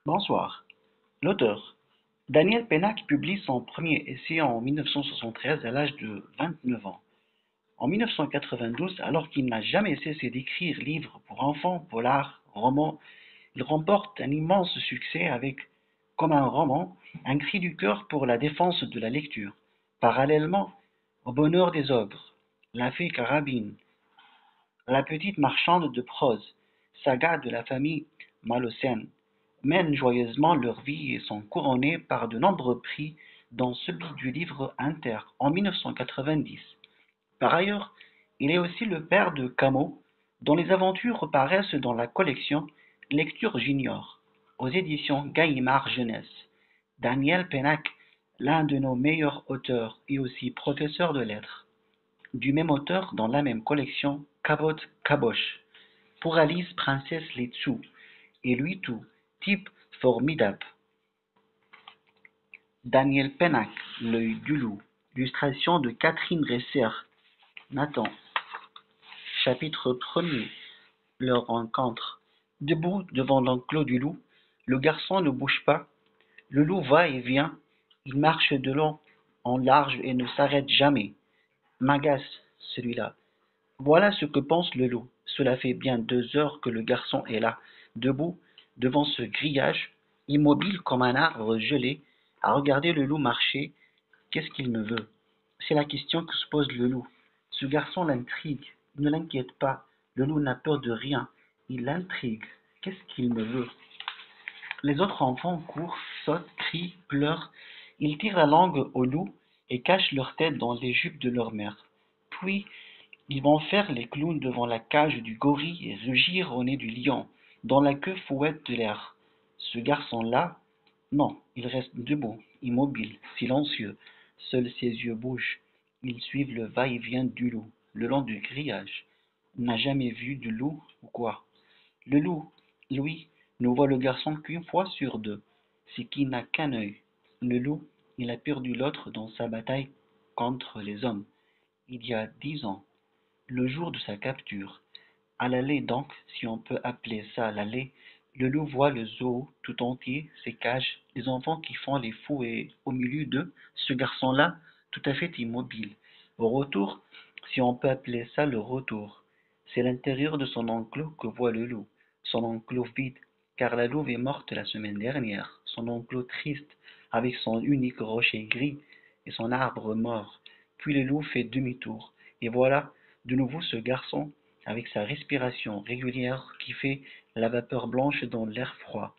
Bonsoir. L'auteur. Daniel Pennac publie son premier essai en 1973 à l'âge de 29 ans. En 1992, alors qu'il n'a jamais cessé d'écrire livres pour enfants, polars, romans, il remporte un immense succès avec, comme un roman, un cri du cœur pour la défense de la lecture. Parallèlement, au bonheur des ogres, la fée Carabine, la petite marchande de prose, saga de la famille Malocène, mènent joyeusement leur vie et sont couronnés par de nombreux prix, dont celui du livre Inter en 1990. Par ailleurs, il est aussi le père de Camo, dont les aventures paraissent dans la collection Lecture Junior, aux éditions Gallimard Jeunesse. Daniel Pennac, l'un de nos meilleurs auteurs et aussi professeur de lettres. Du même auteur dans la même collection Cabot Caboche, pour Alice Princesse Les Tsous, et lui tout, type formidable. Daniel Pennac, L'œil du loup, illustration de Catherine Resser, Nathan. Chapitre 1er. Leur rencontre. Debout devant l'enclos du loup, le garçon ne bouge pas. Le loup va et vient. Il marche de long en large et ne s'arrête jamais. M'agace, celui-là. Voilà ce que pense le loup. Cela fait bien 2 heures que le garçon est là, debout, devant ce grillage, immobile comme un arbre gelé, à regarder le loup marcher. Qu'est-ce qu'il me veut? C'est la question que se pose le loup. Ce garçon l'intrigue. Il ne l'inquiète pas. Le loup n'a peur de rien. Il l'intrigue. Qu'est-ce qu'il me veut? Les autres enfants courent, sautent, crient, pleurent. Ils tirent la langue au loup et cachent leur tête dans les jupes de leur mère. Puis, ils vont faire les clowns devant la cage du gorille et rugir au nez du lion, dont la queue fouette de l'air. Ce garçon-là, non, il reste debout, immobile, silencieux. Seuls ses yeux bougent. Ils suivent le va-et-vient du loup, le long du grillage. Il n'a jamais vu de loup ou quoi? Le loup, lui, ne voit le garçon qu'une fois sur deux. C'est qu'il n'a qu'un œil. Le loup, il a perdu l'autre dans sa bataille contre les hommes, il y a 10 ans, le jour de sa capture. À l'allée donc, si on peut appeler ça l'allée, le loup voit le zoo tout entier, ses cages, les enfants qui font les fous et au milieu d'eux, ce garçon-là, tout à fait immobile. Au retour, si on peut appeler ça le retour, c'est l'intérieur de son enclos que voit le loup, son enclos vide, car la louve est morte la semaine dernière, son enclos triste, avec son unique rocher gris et son arbre mort. Puis le loup fait demi-tour, et voilà de nouveau ce garçon avec sa respiration régulière qui fait la vapeur blanche dans l'air froid.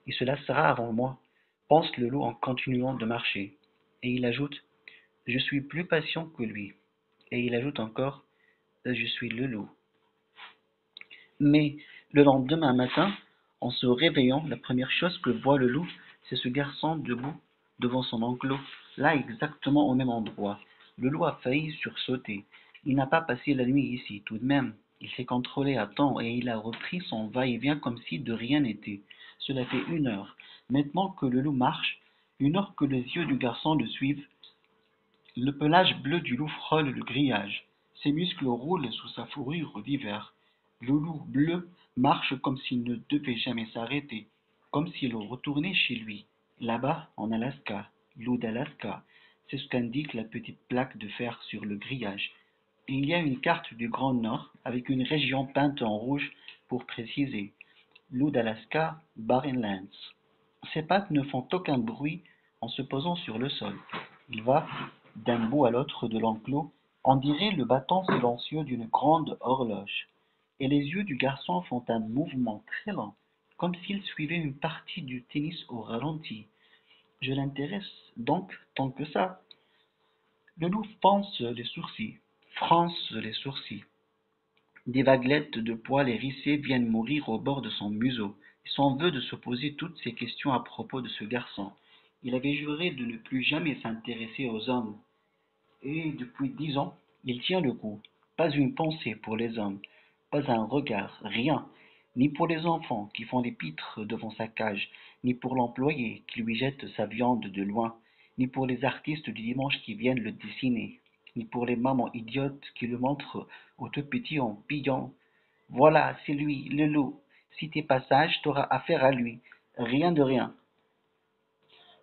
Il se lassera avant moi, pense le loup en continuant de marcher. Et il ajoute, je suis plus patient que lui. Et il ajoute encore, je suis le loup. Mais le lendemain matin, en se réveillant, la première chose que voit le loup, c'est ce garçon debout devant son enclos, là exactement au même endroit. Le loup a failli sursauter. Il n'a pas passé la nuit ici, tout de même. Il s'est contrôlé à temps et il a repris son va-et-vient comme si de rien n'était. Cela fait 1 heure. Maintenant que le loup marche, 1 heure que les yeux du garçon le suivent, le pelage bleu du loup frôle le grillage. Ses muscles roulent sous sa fourrure d'hiver. Le loup bleu marche comme s'il ne devait jamais s'arrêter, comme s'il retournait chez lui, là-bas en Alaska, loup d'Alaska. C'est ce qu'indique la petite plaque de fer sur le grillage. Et il y a une carte du Grand Nord avec une région peinte en rouge pour préciser. Loup d'Alaska, Barren Lands. Ses pattes ne font aucun bruit en se posant sur le sol. Il va d'un bout à l'autre de l'enclos, on dirait le battant silencieux d'une grande horloge. Et les yeux du garçon font un mouvement très lent, comme s'il suivait une partie du tennis au ralenti. Je l'intéresse donc tant que ça. Le loup fronce les sourcils, fronce les sourcils. Des vaguelettes de poils hérissés viennent mourir au bord de son museau. Il s'en veut de se poser toutes ces questions à propos de ce garçon. Il avait juré de ne plus jamais s'intéresser aux hommes. Et depuis 10 ans, il tient le coup. Pas une pensée pour les hommes, pas un regard, rien, ni pour les enfants qui font les pitres devant sa cage, ni pour l'employé qui lui jette sa viande de loin, ni pour les artistes du dimanche qui viennent le dessiner, ni pour les mamans idiotes qui le montrent au tout petit en pillant. Voilà, c'est lui, le loup. Si t'es pas sage, t'auras affaire à lui. Rien de rien.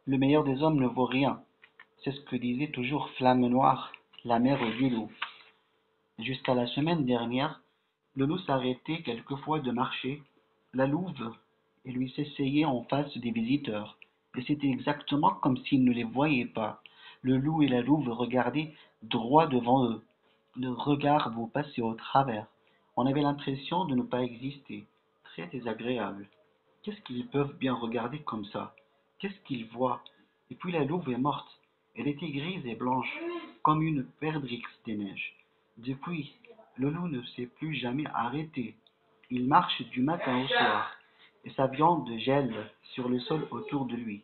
Le meilleur des hommes ne vaut rien. C'est ce que disait toujours Flamme Noire, la mère du loup. Jusqu'à la semaine dernière, le loup s'arrêtait quelquefois de marcher, la louve, et lui s'essayait en face des visiteurs. Et c'était exactement comme s'il ne les voyait pas. Le loup et la louve regardaient droit devant eux. Le regard vous passait au travers. On avait l'impression de ne pas exister. Très désagréable. Qu'est-ce qu'ils peuvent bien regarder comme ça? Qu'est-ce qu'ils voient? Et puis la louve est morte. Elle était grise et blanche, comme une perdrix des neiges. Depuis, le loup ne s'est plus jamais arrêté. Il marche du matin au soir, et sa viande gèle sur le sol autour de lui.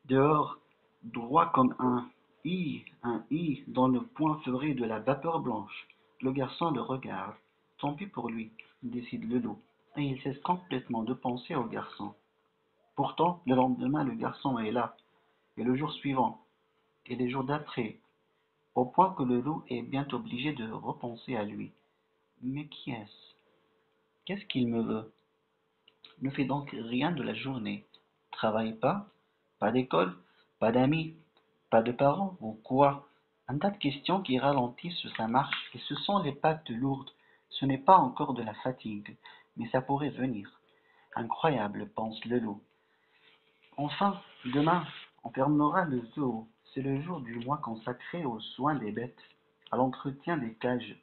Dehors, droit comme un I dans le point feuré de la vapeur blanche. Le garçon le regarde. Tant pis pour lui, décide le loup, et il cesse complètement de penser au garçon. Pourtant, le lendemain, le garçon est là, et le jour suivant, et les jours d'après, au point que le loup est bien obligé de repenser à lui. Mais qui est-ce? Qu'est-ce qu'il me veut? Ne fait donc rien de la journée. Travaille pas? Pas d'école? Pas d'amis? Pas de parents? Ou quoi? Un tas de questions qui ralentissent sa marche, et ce sont les pattes lourdes. Ce n'est pas encore de la fatigue, mais ça pourrait venir. Incroyable, pense le loup. Enfin, demain, on fermera le zoo. C'est le jour du mois consacré aux soins des bêtes, à l'entretien des cages.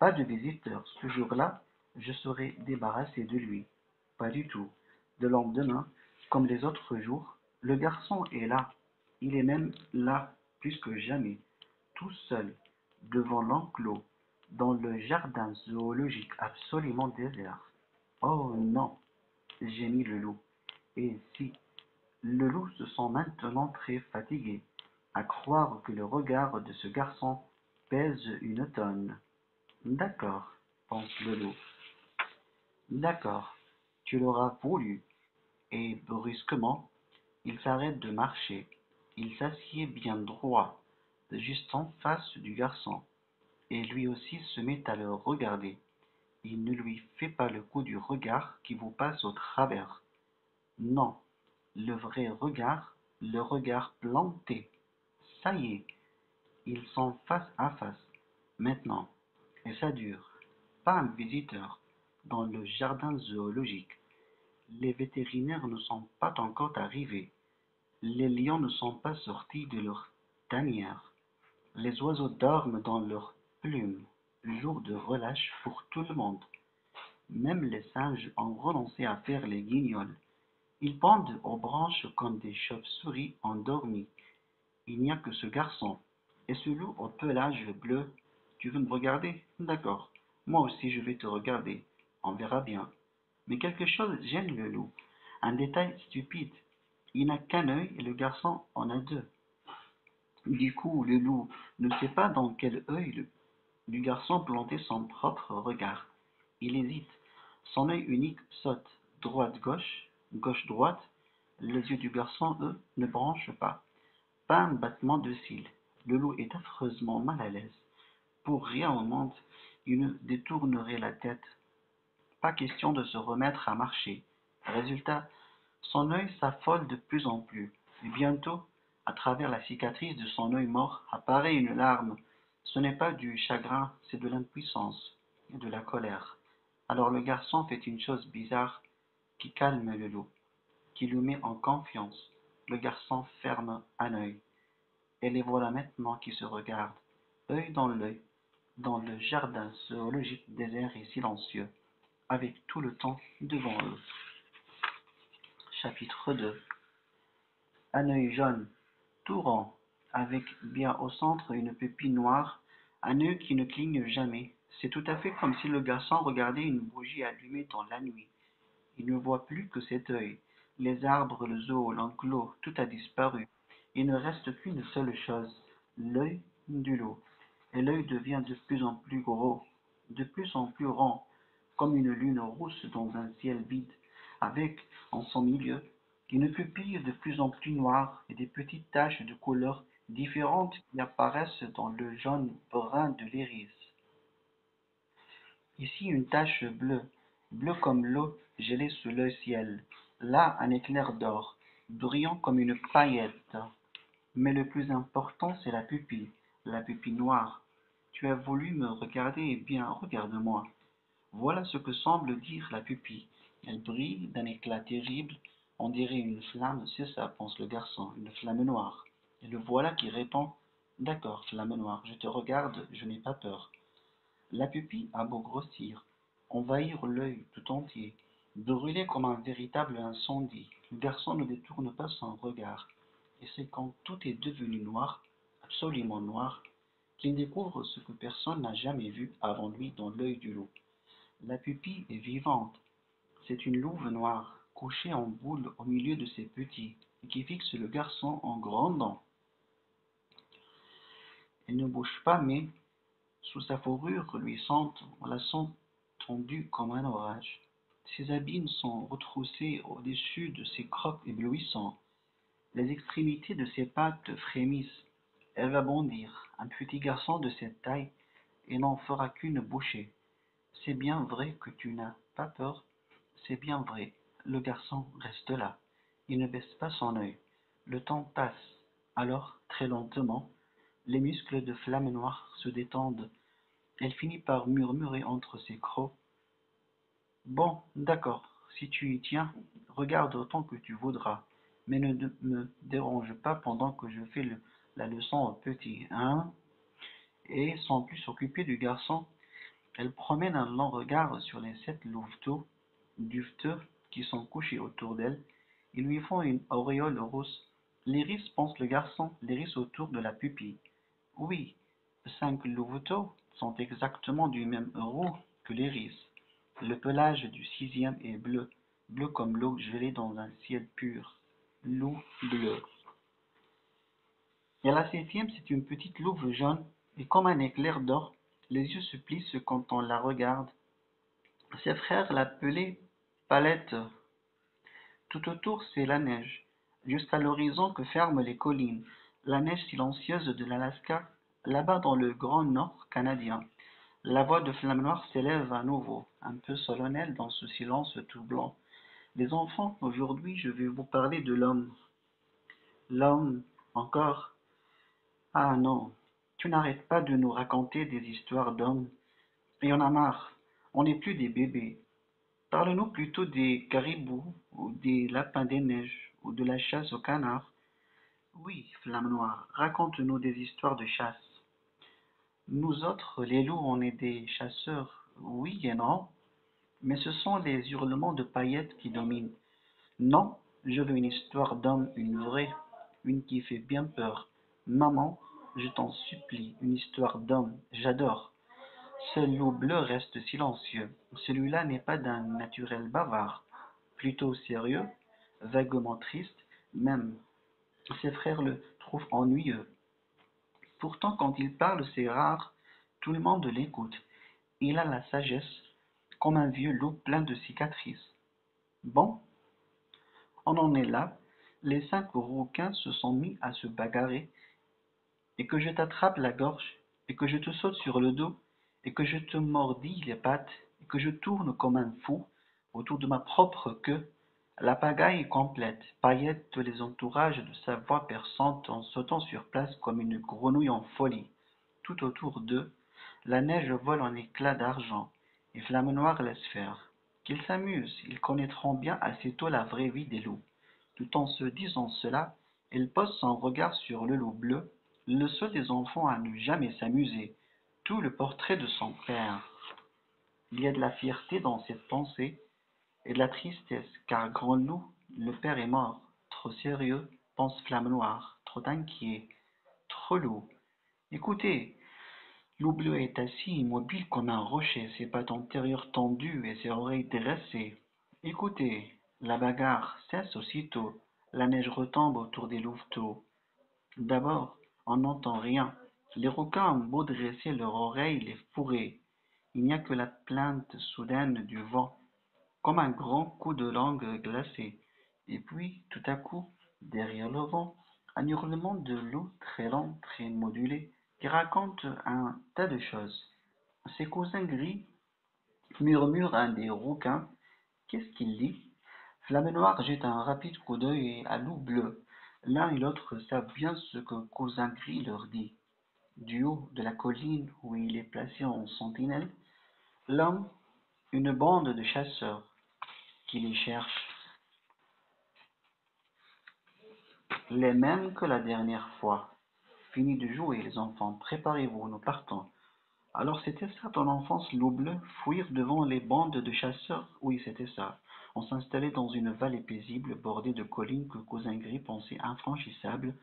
Pas de visiteurs. Ce jour-là, je serai débarrassé de lui. Pas du tout. Le lendemain, comme les autres jours, le garçon est là. Il est même là, plus que jamais, tout seul, devant l'enclos, dans le jardin zoologique absolument désert. Oh non, gémit le loup. Et si le loup se sent maintenant très fatigué, à croire que le regard de ce garçon pèse une tonne. D'accord, pense le loup. D'accord, tu l'auras voulu. Et brusquement, il s'arrête de marcher. Il s'assied bien droit, juste en face du garçon, et lui aussi se met à le regarder. Il ne lui fait pas le coup du regard qui vous passe au travers. Non, le vrai regard, le regard planté. Ça y est, ils sont face à face, maintenant, et ça dure. Pas un visiteur, dans le jardin zoologique. Les vétérinaires ne sont pas encore arrivés. Les lions ne sont pas sortis de leur tanière. Les oiseaux dorment dans leurs plumes. Jour de relâche pour tout le monde. Même les singes ont renoncé à faire les guignols. Ils pendent aux branches comme des chauves-souris endormis. Il n'y a que ce garçon. Et ce loup au pelage bleu. Tu veux me regarder? D'accord. Moi aussi je vais te regarder. On verra bien. Mais quelque chose gêne le loup. Un détail stupide. Il n'a qu'un œil et le garçon en a deux. Du coup, le loup ne sait pas dans quel œil du garçon planter son propre regard. Il hésite. Son œil unique saute. Droite-gauche, gauche-droite. Les yeux du garçon, eux, ne branchent pas. Pas un battement de cils. Le loup est affreusement mal à l'aise. Pour rien au monde, il ne détournerait la tête. Pas question de se remettre à marcher. Résultat, son œil s'affole de plus en plus, et bientôt, à travers la cicatrice de son œil mort, apparaît une larme. Ce n'est pas du chagrin, c'est de l'impuissance et de la colère. Alors le garçon fait une chose bizarre qui calme le loup, qui le met en confiance. Le garçon ferme un œil, et les voilà maintenant qui se regardent, œil, dans le jardin zoologique désert et silencieux, avec tout le temps devant eux. Chapitre 2. Un œil jaune, tout rond, avec bien au centre une pupille noire, un œil qui ne cligne jamais. C'est tout à fait comme si le garçon regardait une bougie allumée dans la nuit. Il ne voit plus que cet œil. Les arbres, le zoo, l'enclos, tout a disparu. Il ne reste qu'une seule chose, l'œil du loup. Et l'œil devient de plus en plus gros, de plus en plus rond, comme une lune rousse dans un ciel vide, avec, en son milieu, une pupille de plus en plus noire et des petites taches de couleurs différentes qui apparaissent dans le jaune brun de l'iris. Ici une tache bleue, bleue comme l'eau gelée sous le ciel. là un éclair d'or, brillant comme une paillette. Mais le plus important, c'est la pupille noire. Tu as voulu me regarder, eh bien, regarde-moi. Voilà ce que semble dire la pupille. Elle brille d'un éclat terrible, on dirait une flamme, c'est ça, pense le garçon, une flamme noire. Et le voilà qui répond, d'accord, flamme noire, je te regarde, je n'ai pas peur. La pupille a beau grossir, envahir l'œil tout entier, brûler comme un véritable incendie, le garçon ne détourne pas son regard. Et c'est quand tout est devenu noir, absolument noir, qu'il découvre ce que personne n'a jamais vu avant lui dans l'œil du loup. La pupille est vivante, c'est une louve noire, couchée en boule au milieu de ses petits, et qui fixe le garçon en grondant. Elle ne bouge pas, mais sous sa fourrure luisante, on la sent tendue comme un orage. Ses abîmes sont retroussés au-dessus de ses crocs éblouissants. Les extrémités de ses pattes frémissent. Elle va bondir. Un petit garçon de cette taille, et n'en fera qu'une bouchée. C'est bien vrai que tu n'as pas peur. C'est bien vrai. Le garçon reste là. Il ne baisse pas son œil. Le temps passe. Alors, très lentement, les muscles de Flamme Noire se détendent. Elle finit par murmurer entre ses crocs. Bon, d'accord, si tu y tiens, regarde autant que tu voudras, mais ne me dérange pas pendant que je fais la leçon aux petits, hein? Et sans plus s'occuper du garçon, elle promène un long regard sur les 7 duveteux qui sont couchés autour d'elle. Ils lui font une auréole rousse. L'iris, pense le garçon, l'iris autour de la pupille. Oui, 5 louveteaux sont exactement du même roux que l'iris. Le pelage du 6e est bleu, bleu comme l'eau gelée dans un ciel pur. Loup bleu. Et la 7e, c'est une petite louve jaune, et comme un éclair d'or, les yeux se plissent quand on la regarde. Ses frères l'appelaient Palette. Tout autour, c'est la neige, jusqu'à l'horizon que ferment les collines, la neige silencieuse de l'Alaska, là-bas dans le grand nord canadien. La voix de Flamme Noire s'élève à nouveau, un peu solennelle dans ce silence tout blanc. Les enfants, aujourd'hui je vais vous parler de l'homme. L'homme, encore? Ah non, tu n'arrêtes pas de nous raconter des histoires d'hommes. Et on a marre, on n'est plus des bébés. Parle-nous plutôt des caribous, ou des lapins des neiges, ou de la chasse au canard. Oui, Flamme Noire, raconte-nous des histoires de chasse. Nous autres, les loups, on est des chasseurs, oui et non, mais ce sont les hurlements de paillettes qui dominent. Non, je veux une histoire d'homme, une vraie, une qui fait bien peur. Maman, je t'en supplie, une histoire d'homme, j'adore. Ce loup bleu reste silencieux. Celui-là n'est pas d'un naturel bavard, plutôt sérieux, vaguement triste, même. Ses frères le trouvent ennuyeux. Pourtant, quand il parle, c'est rare, tout le monde l'écoute. Il a la sagesse, comme un vieux loup plein de cicatrices. Bon, on en est là. Les 5 rouquins se sont mis à se bagarrer, et que je t'attrape la gorge, et que je te saute sur le dos, et que je te mordis les pattes, et que je tourne comme un fou autour de ma propre queue, la pagaille complète, Paillette les entourages de sa voix perçante en sautant sur place comme une grenouille en folie. Tout autour d'eux, la neige vole en éclats d'argent, et Flamme Noire laisse faire. Qu'ils s'amusent, ils connaîtront bien assez tôt la vraie vie des loups. Tout en se disant cela, elle pose son regard sur le loup bleu, le seul des enfants à ne jamais s'amuser, tout le portrait de son père. Il y a de la fierté dans cette pensée, et de la tristesse, car Grand Loup, le père est mort. Trop sérieux, pense Flamme Noire, trop inquiet, trop lourd. Écoutez, Loup Bleu est assis immobile comme un rocher, ses pattes antérieures tendues et ses oreilles dressées. Écoutez, la bagarre cesse aussitôt, la neige retombe autour des louveteaux. D'abord, on n'entend rien. Les requins ont beau dresser leurs oreilles les fourrer. Il n'y a que la plainte soudaine du vent, comme un grand coup de langue glacée. Et puis, tout à coup, derrière le vent, un hurlement de loup très lent, très modulé, qui raconte un tas de choses. Ses cousins gris murmurent à un des rouquins. Qu'est-ce qu'il dit? Flamme Noire jette un rapide coup d'œil à Loup Bleu. L'un et l'autre savent bien ce que Cousin Gris leur dit. Du haut de la colline où il est placé en sentinelle, l'homme, une bande de chasseurs qui les cherchent, les mêmes que la dernière fois. Fini de jouer, les enfants, préparez-vous, nous partons. Alors c'était ça ton enfance, Loup Bleu, fuir devant les bandes de chasseurs? Oui, c'était ça. On s'installait dans une vallée paisible bordée de collines que Cousin Gris pensait infranchissables.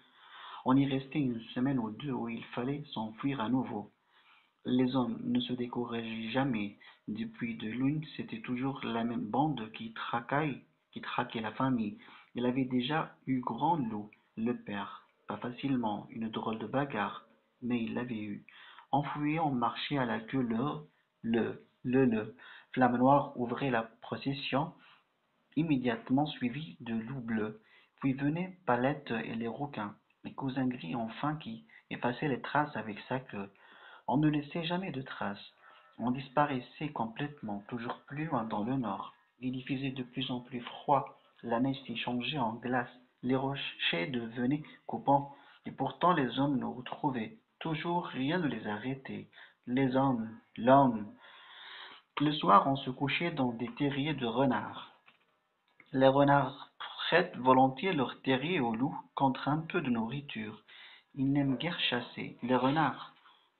On y restait une semaine ou deux où il fallait s'enfuir à nouveau. Les hommes ne se décourageaient jamais. Depuis de Lune, c'était toujours la même bande qui traquait la famille. Il avait déjà eu Grand Loup, le père. Pas facilement, une drôle de bagarre, mais il l'avait eu. Enfoui, on marchait à la queue le. Flamme Noire ouvrait la procession, immédiatement suivi de Loup Bleu. Puis venaient Palette et les rouquins, les cousins gris enfin qui effaçaient les traces avec sa queue. On ne laissait jamais de traces. On disparaissait complètement, toujours plus loin dans le nord. Il y faisait de plus en plus froid. La neige s'y changeait en glace. Les rochers devenaient coupants. Et pourtant les hommes nous retrouvaient. Toujours rien ne les arrêtait. Les hommes, l'homme. Le soir, on se couchait dans des terriers de renards. Les renards prêtent volontiers leur terrier aux loups contre un peu de nourriture. Ils n'aiment guère chasser. Les renards,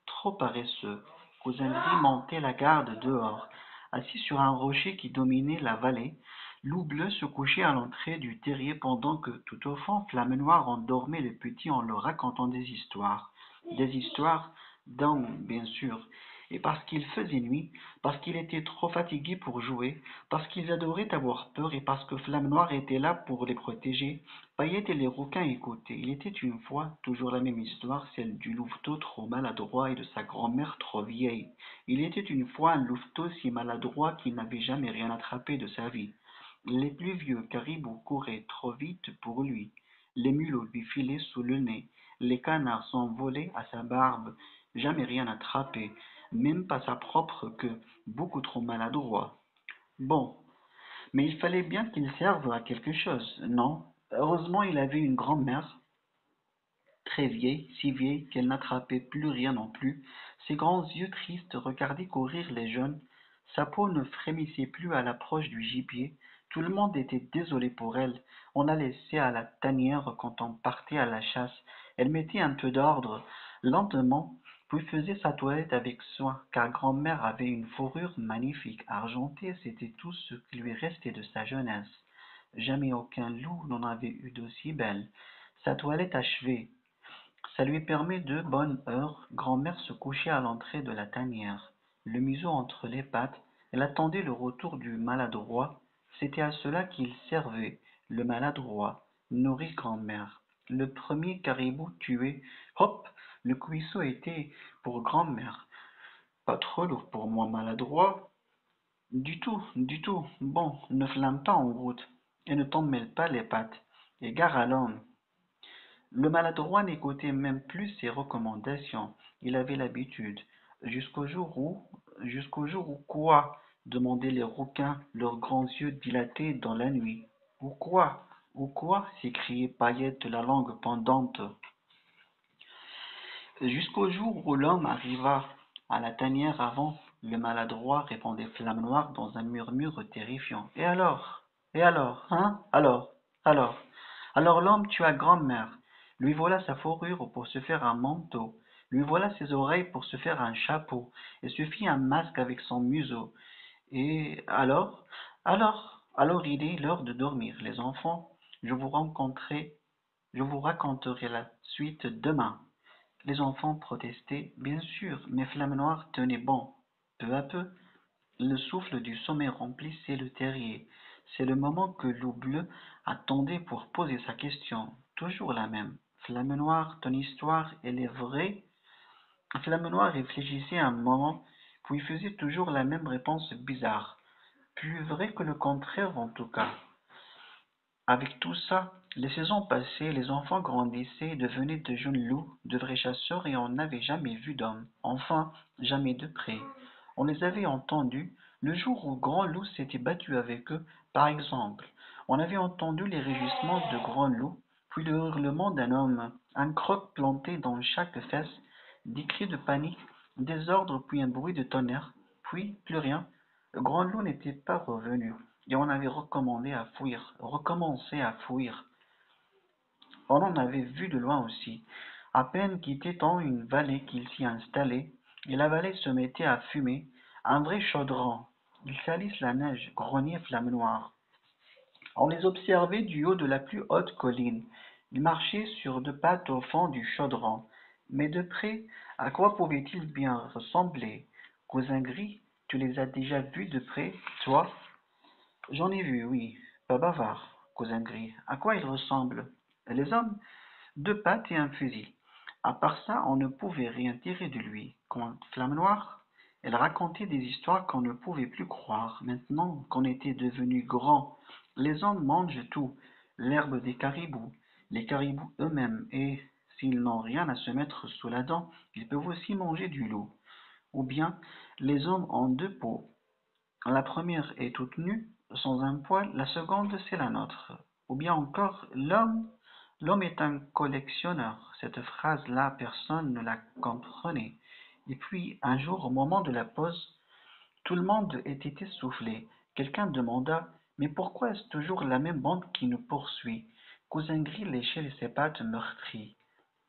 trop paresseux. Cousin Gris montait la garde dehors. Assis sur un rocher qui dominait la vallée, Loup Bleu se couchait à l'entrée du terrier pendant que, tout au fond, Flamme Noire endormait les petits en leur racontant des histoires. Des histoires d'hommes, bien sûr. Et parce qu'il faisait nuit, parce qu'il était trop fatigué pour jouer, parce qu'ils adoraient avoir peur et parce que Flamme Noire était là pour les protéger, Paillette et les rouquins écoutaient. Il était une fois, toujours la même histoire, celle du louveteau trop maladroit et de sa grand-mère trop vieille. Il était une fois un louveteau si maladroit qu'il n'avait jamais rien attrapé de sa vie. Les plus vieux caribous couraient trop vite pour lui. Les mulots lui filaient sous le nez. Les canards s'envolaient à sa barbe. Jamais rien attrapé, même pas sa propre queue, beaucoup trop maladroit. Bon, mais il fallait bien qu'il serve à quelque chose, non? Heureusement, il avait une grand-mère, très vieille, si vieille qu'elle n'attrapait plus rien non plus. Ses grands yeux tristes regardaient courir les jeunes. Sa peau ne frémissait plus à l'approche du gibier. Tout le monde était désolé pour elle. On la laissait à la tanière quand on partait à la chasse. Elle mettait un peu d'ordre, lentement, puis faisait sa toilette avec soin, car grand-mère avait une fourrure magnifique, argentée, c'était tout ce qui lui restait de sa jeunesse. Jamais aucun loup n'en avait eu d'aussi belle. Sa toilette achevée, ça lui permet de bonne heure, grand-mère se couchait à l'entrée de la tanière, le museau entre les pattes, elle attendait le retour du maladroit, c'était à cela qu'il servait, le maladroit, nourrit grand-mère. Le premier caribou tué, hop, le cuisseau était pour grand-mère. Pas trop lourd pour moi maladroit. Du tout. Bon, ne flâne pas en route, et ne t'en mêle pas les pattes. Et gare à l'homme. Le maladroit n'écoutait même plus ses recommandations. Il avait l'habitude. Jusqu'au jour où... Jusqu'au jour où quoi? Demandaient les rouquins, leurs grands yeux dilatés dans la nuit. Ou quoi? Ou quoi? S'écriait Paillette de la langue pendante. Jusqu'au jour où l'homme arriva à la tanière avant, le maladroit répondait Flamme Noire dans un murmure terrifiant. Et alors? Et alors? Hein? Alors? Alors l'homme tua grand-mère. Lui voilà sa fourrure pour se faire un manteau. Lui voilà ses oreilles pour se faire un chapeau. Et se fit un masque avec son museau. Et alors? Alors il est l'heure de dormir, les enfants. Je vous raconterai la suite demain. Les enfants protestaient, bien sûr, mais Flamme Noire tenait bon. Peu à peu, le souffle du sommeil remplissait le terrier. C'est le moment que Loup Bleu attendait pour poser sa question. Toujours la même. Flamme Noire, ton histoire, elle est vraie? Flamme Noire réfléchissait un moment, puis faisait toujours la même réponse bizarre. Plus vrai que le contraire en tout cas. Avec tout ça, les saisons passaient, les enfants grandissaient, devenaient de jeunes loups, de vrais chasseurs, et on n'avait jamais vu d'hommes, enfin, jamais de près. On les avait entendus le jour où Grand Loup s'était battu avec eux, par exemple. On avait entendu les rugissements de grands loups, puis le hurlement d'un homme, un croc planté dans chaque fesse, des cris de panique, des ordres, puis un bruit de tonnerre, puis plus rien. Le grand loup n'était pas revenu, et on avait recommencé à fuir. On en avait vu de loin aussi. À peine quittait-on une vallée qu'il s'y installait, et la vallée se mettait à fumer, un vrai chaudron. Ils salissent la neige, grognaient flamme noire. On les observait du haut de la plus haute colline. Ils marchaient sur deux pattes au fond du chaudron. Mais de près, à quoi pouvaient-ils bien ressembler? Cousin Gris, tu les as déjà vus de près, toi? J'en ai vu, oui. Pas bavard, cousin Gris. À quoi ils ressemblent? Les hommes? Deux pattes et un fusil. À part ça, on ne pouvait rien tirer de lui. Quant Flamme Noire, elle racontait des histoires qu'on ne pouvait plus croire. Maintenant qu'on était devenu grand, les hommes mangent tout, l'herbe des caribous, les caribous eux-mêmes, et s'ils n'ont rien à se mettre sous la dent, ils peuvent aussi manger du loup. Ou bien, les hommes ont deux peaux. La première est toute nue, sans un poil, la seconde c'est la nôtre. Ou bien encore, l'homme est un collectionneur. Cette phrase-là, personne ne la comprenait. Et puis, un jour, au moment de la pause, tout le monde était essoufflé. Quelqu'un demanda: Mais pourquoi est-ce toujours la même bande qui nous poursuit? Cousin Gris léchait ses pattes meurtries.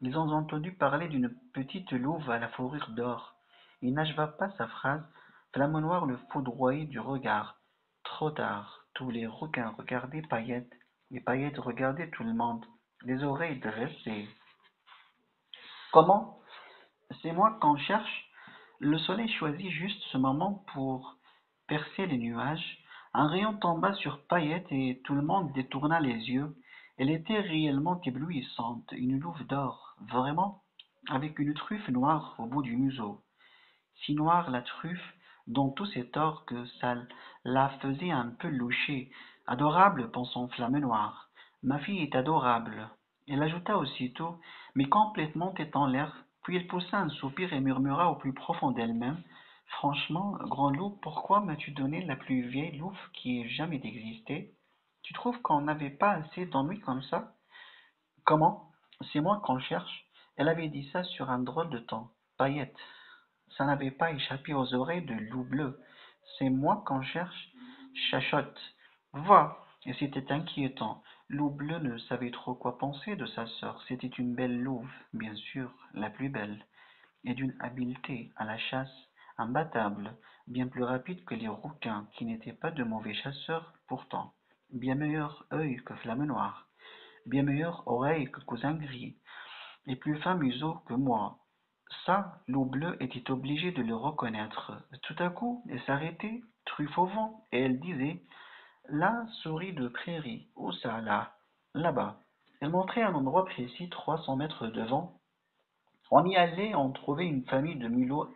Ils ont entendu parler d'une petite louve à la fourrure d'or. Il n'acheva pas sa phrase. Flamme Noire le foudroyait du regard. Trop tard, tous les requins regardaient Paillette, et Paillette regardait tout le monde, les oreilles dressées. Comment? C'est moi qu'on cherche. Le soleil choisit juste ce moment pour percer les nuages. Un rayon tomba sur Paillette et tout le monde détourna les yeux. Elle était réellement éblouissante, une louve d'or, vraiment, avec une truffe noire au bout du museau. Si noire la truffe, dans tous ses torts, que ça la faisait un peu loucher. Adorable, pensant Flamme Noire. Ma fille est adorable. Elle ajouta aussitôt, mais complètement tête en l'air, puis elle poussa un soupir et murmura au plus profond d'elle-même: Franchement, grand loup, pourquoi m'as-tu donné la plus vieille louve qui ait jamais existé? Tu trouves qu'on n'avait pas assez d'ennuis comme ça? Comment? C'est moi qu'on cherche. Elle avait dit ça sur un drôle de ton. Paillette. Ça n'avait pas échappé aux oreilles de Loup Bleu. C'est moi qu'on cherche. Chachotte. Va. Et c'était inquiétant. Loup Bleu ne savait trop quoi penser de sa sœur. C'était une belle louve, bien sûr, la plus belle, et d'une habileté à la chasse imbattable, bien plus rapide que les rouquins, qui n'étaient pas de mauvais chasseurs pourtant, bien meilleur œil que Flamme Noire, bien meilleure oreille que Cousin Gris, et plus fin museau que moi. Ça, Loup Bleu était obligé de le reconnaître. Tout à coup, elle s'arrêtait, truffe au vent, et elle disait: La souris de prairie, où ça, là? Là-bas. Elle montrait un endroit précis, 300 mètres devant. On y allait, on trouvait une famille de mulots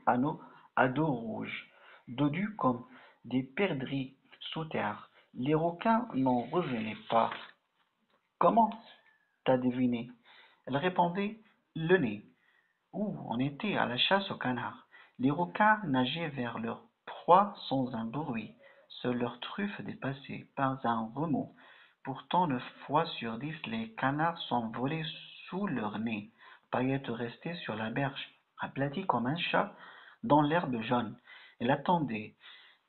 à dos rouges, dodus comme des perdrix sous terre. Les requins n'en revenaient pas. Comment t'as deviné? Elle répondait: Le nez. Ouh, on était à la chasse aux canards. Les requins nageaient vers leur proie sans un bruit. Seule leur truffe dépassait, pas un remous. Pourtant, 9 fois sur 10, les canards s'envolaient sous leur nez. Paillette restait sur la berge, aplatie comme un chat, dans l'herbe jaune. Elle attendait.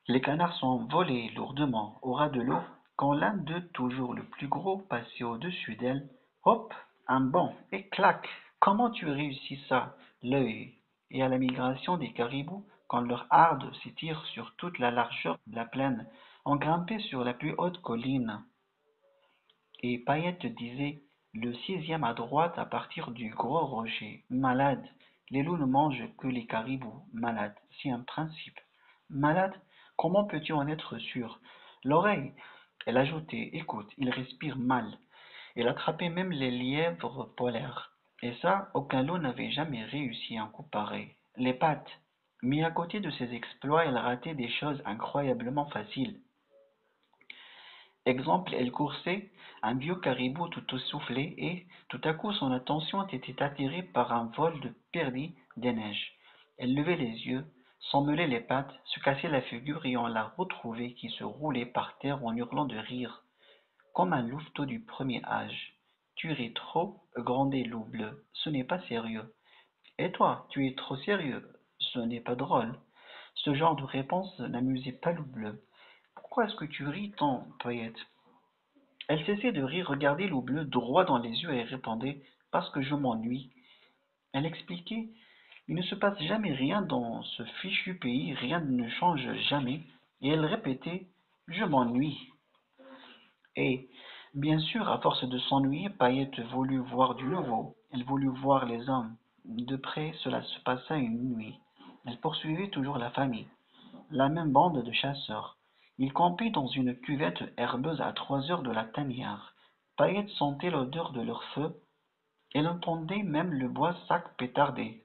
Les canards s'envolaient lourdement au ras de l'eau, quand l'un d'eux, toujours le plus gros, passait au-dessus d'elle. Hop! Un bond, et clac! Comment tu réussis ça, l'œil? Et à la migration des caribous, quand leur harde s'étire sur toute la largeur de la plaine, on grimpait sur la plus haute colline. Et Paillette disait: Le 6e à droite à partir du gros rocher. Malade! Les loups ne mangent que les caribous. Malade! C'est un principe. Malade? Comment peux-tu en être sûr? L'oreille! Elle ajoutait: Écoute, il respire mal. Elle attrapait même les lièvres polaires. Et ça, aucun loup n'avait jamais réussi un coup pareil. Les pattes! Mais à côté de ses exploits, elle ratait des choses incroyablement faciles. Exemple, elle coursait un vieux caribou tout essoufflé et, tout à coup, son attention était attirée par un vol de perdrix des neiges. Elle levait les yeux, s'emmêlait les pattes, se cassait la figure et on la retrouvait qui se roulait par terre en hurlant de rire. comme un louveteau du premier âge. Tu ris trop, grondait Loup bleu, ce n'est pas sérieux. Et toi, tu es trop sérieux, ce n'est pas drôle. Ce genre de réponse n'amusait pas Loup bleu. Pourquoi est-ce que tu ris tant, Paillette? Elle cessait de rire, regardait Loup bleu droit dans les yeux et répondait: Parce que je m'ennuie. Elle expliquait: Il ne se passe jamais rien dans ce fichu pays, rien ne change jamais. Et elle répétait: Je m'ennuie. Et, bien sûr, à force de s'ennuyer, Paillette voulut voir du nouveau. Elle voulut voir les hommes. De près, cela se passa une nuit. Elle poursuivait toujours la famille, la même bande de chasseurs. Ils campaient dans une cuvette herbeuse à 3 heures de la tanière. Paillette sentait l'odeur de leur feu. Elle entendait même le bois sac pétarader.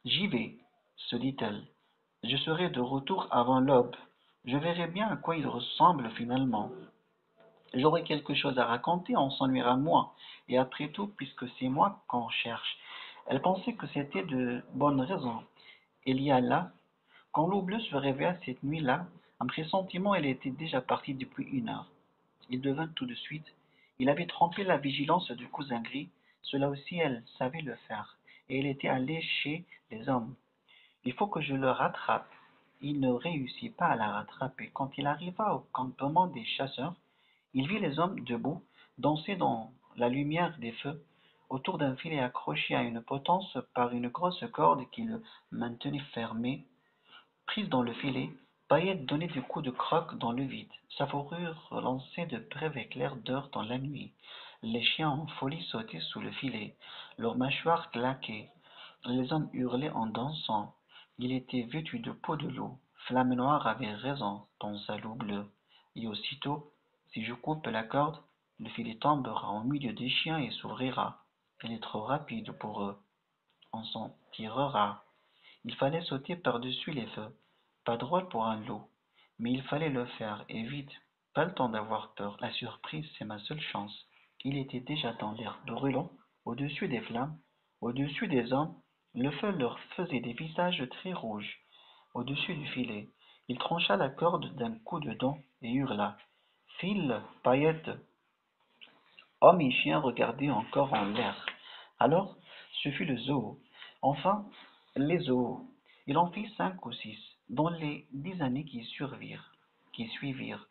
J'y vais, se dit-elle. Je serai de retour avant l'aube. Je verrai bien à quoi il ressemble finalement. J'aurai quelque chose à raconter, on s'ennuiera moins. Et après tout, puisque c'est moi qu'on cherche. Elle pensait que c'était de bonnes raisons. Il y a là, quand Loup bleu se réveilla cette nuit-là, un pressentiment, elle était déjà partie depuis 1 heure. Il devint tout de suite. Il avait trompé la vigilance du cousin gris, cela aussi elle savait le faire, et elle était allée chez les hommes. Il faut que je le rattrape. Il ne réussit pas à la rattraper. Quand il arriva au campement des chasseurs, il vit les hommes debout, danser dans la lumière des feux, autour d'un filet accroché à une potence par une grosse corde qui le maintenait fermé. Prise dans le filet, Paillette donnait des coups de croc dans le vide. Sa fourrure lançait de brèves éclairs d'or dans la nuit. Les chiens en folie sautaient sous le filet. Leurs mâchoires claquaient. Les hommes hurlaient en dansant. Il était vêtu de peau de loup. Flamme Noire avait raison, pensa Loup bleu. Et aussitôt, si je coupe la corde, le filet tombera au milieu des chiens et s'ouvrira. Il est trop rapide pour eux. On s'en tirera. Il fallait sauter par-dessus les feux. Pas drôle pour un loup, mais il fallait le faire, et vite. Pas le temps d'avoir peur. La surprise, c'est ma seule chance. Il était déjà dans l'air brûlant, au-dessus des flammes, au-dessus des hommes. Le feu leur faisait des visages très rouges. Au-dessus du filet, il trancha la corde d'un coup de dent et hurla. File, Paillette! Hommes et chiens regardaient encore en l'air. Alors, ce fut le zoo. Enfin, les zoos. Il en fit 5 ou 6, dans les 10 années qui suivirent.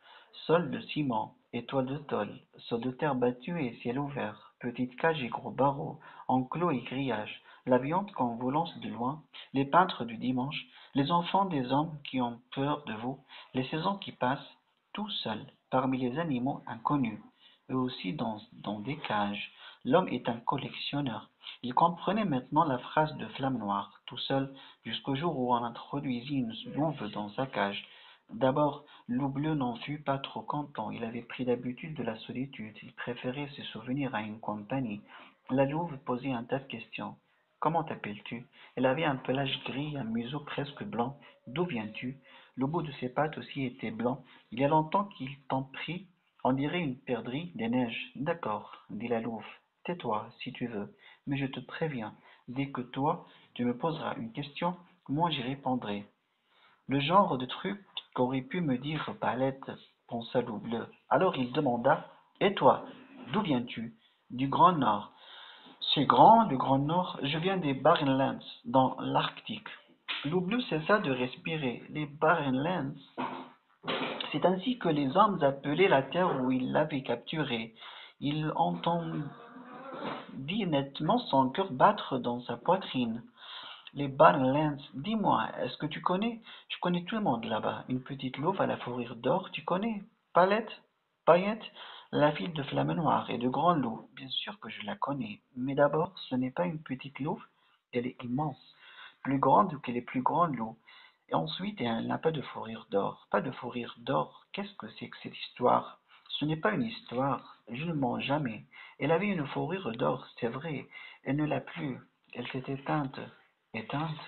Sol de ciment, étoile de tôle, sol de terre battue et ciel ouvert, petite cage et gros barreaux, enclos et grillages, la viande qu'on vous lance de loin, les peintres du dimanche, les enfants des hommes qui ont peur de vous, les saisons qui passent, tout seul, parmi les animaux inconnus, eux aussi dans des cages. L'homme est un collectionneur. Il comprenait maintenant la phrase de Flamme Noire, tout seul, jusqu'au jour où on introduisit une louve dans sa cage. D'abord, Loup bleu n'en fut pas trop content. Il avait pris l'habitude de la solitude. Il préférait se souvenir à une compagnie. La louve posait un tas de questions. Comment t'appelles-tu? Elle avait un pelage gris, un museau presque blanc. D'où viens-tu? Le bout de ses pattes aussi était blanc. Il y a longtemps qu'il t'en prie. On dirait une perdrix des neiges. D'accord, dit la louve. Tais-toi, si tu veux. Mais je te préviens, dès que toi, tu me poseras une question, moi j'y répondrai. Le genre de truc qu'aurait pu me dire Palette, pensa Loup bleu. Alors il demanda: Et toi, d'où viens-tu? Du Grand Nord. C'est grand, le Grand Nord. Je viens des Barrenlands, dans l'Arctique. Loup bleu cessa de respirer. Les Barrenlands, c'est ainsi que les hommes appelaient la terre où ils l'avaient capturée. Il entendit nettement son cœur battre dans sa poitrine. Les Barrenlands, dis-moi, est-ce que tu connais? Je connais tout le monde là-bas. Une petite louve à la fourrure d'or, tu connais? Palette? Paillette? La fille de Flamme Noire et de Grand Loup. Bien sûr que je la connais. Mais d'abord, ce n'est pas une petite louve. Elle est immense. Plus grande que les plus grands loups. Et ensuite, elle n'a pas de fourrure d'or. Pas de fourrure d'or. Qu'est-ce que c'est que cette histoire? Ce n'est pas une histoire. Je ne mens jamais. Elle avait une fourrure d'or, c'est vrai. Elle ne l'a plus. Elle s'est éteinte. Éteinte?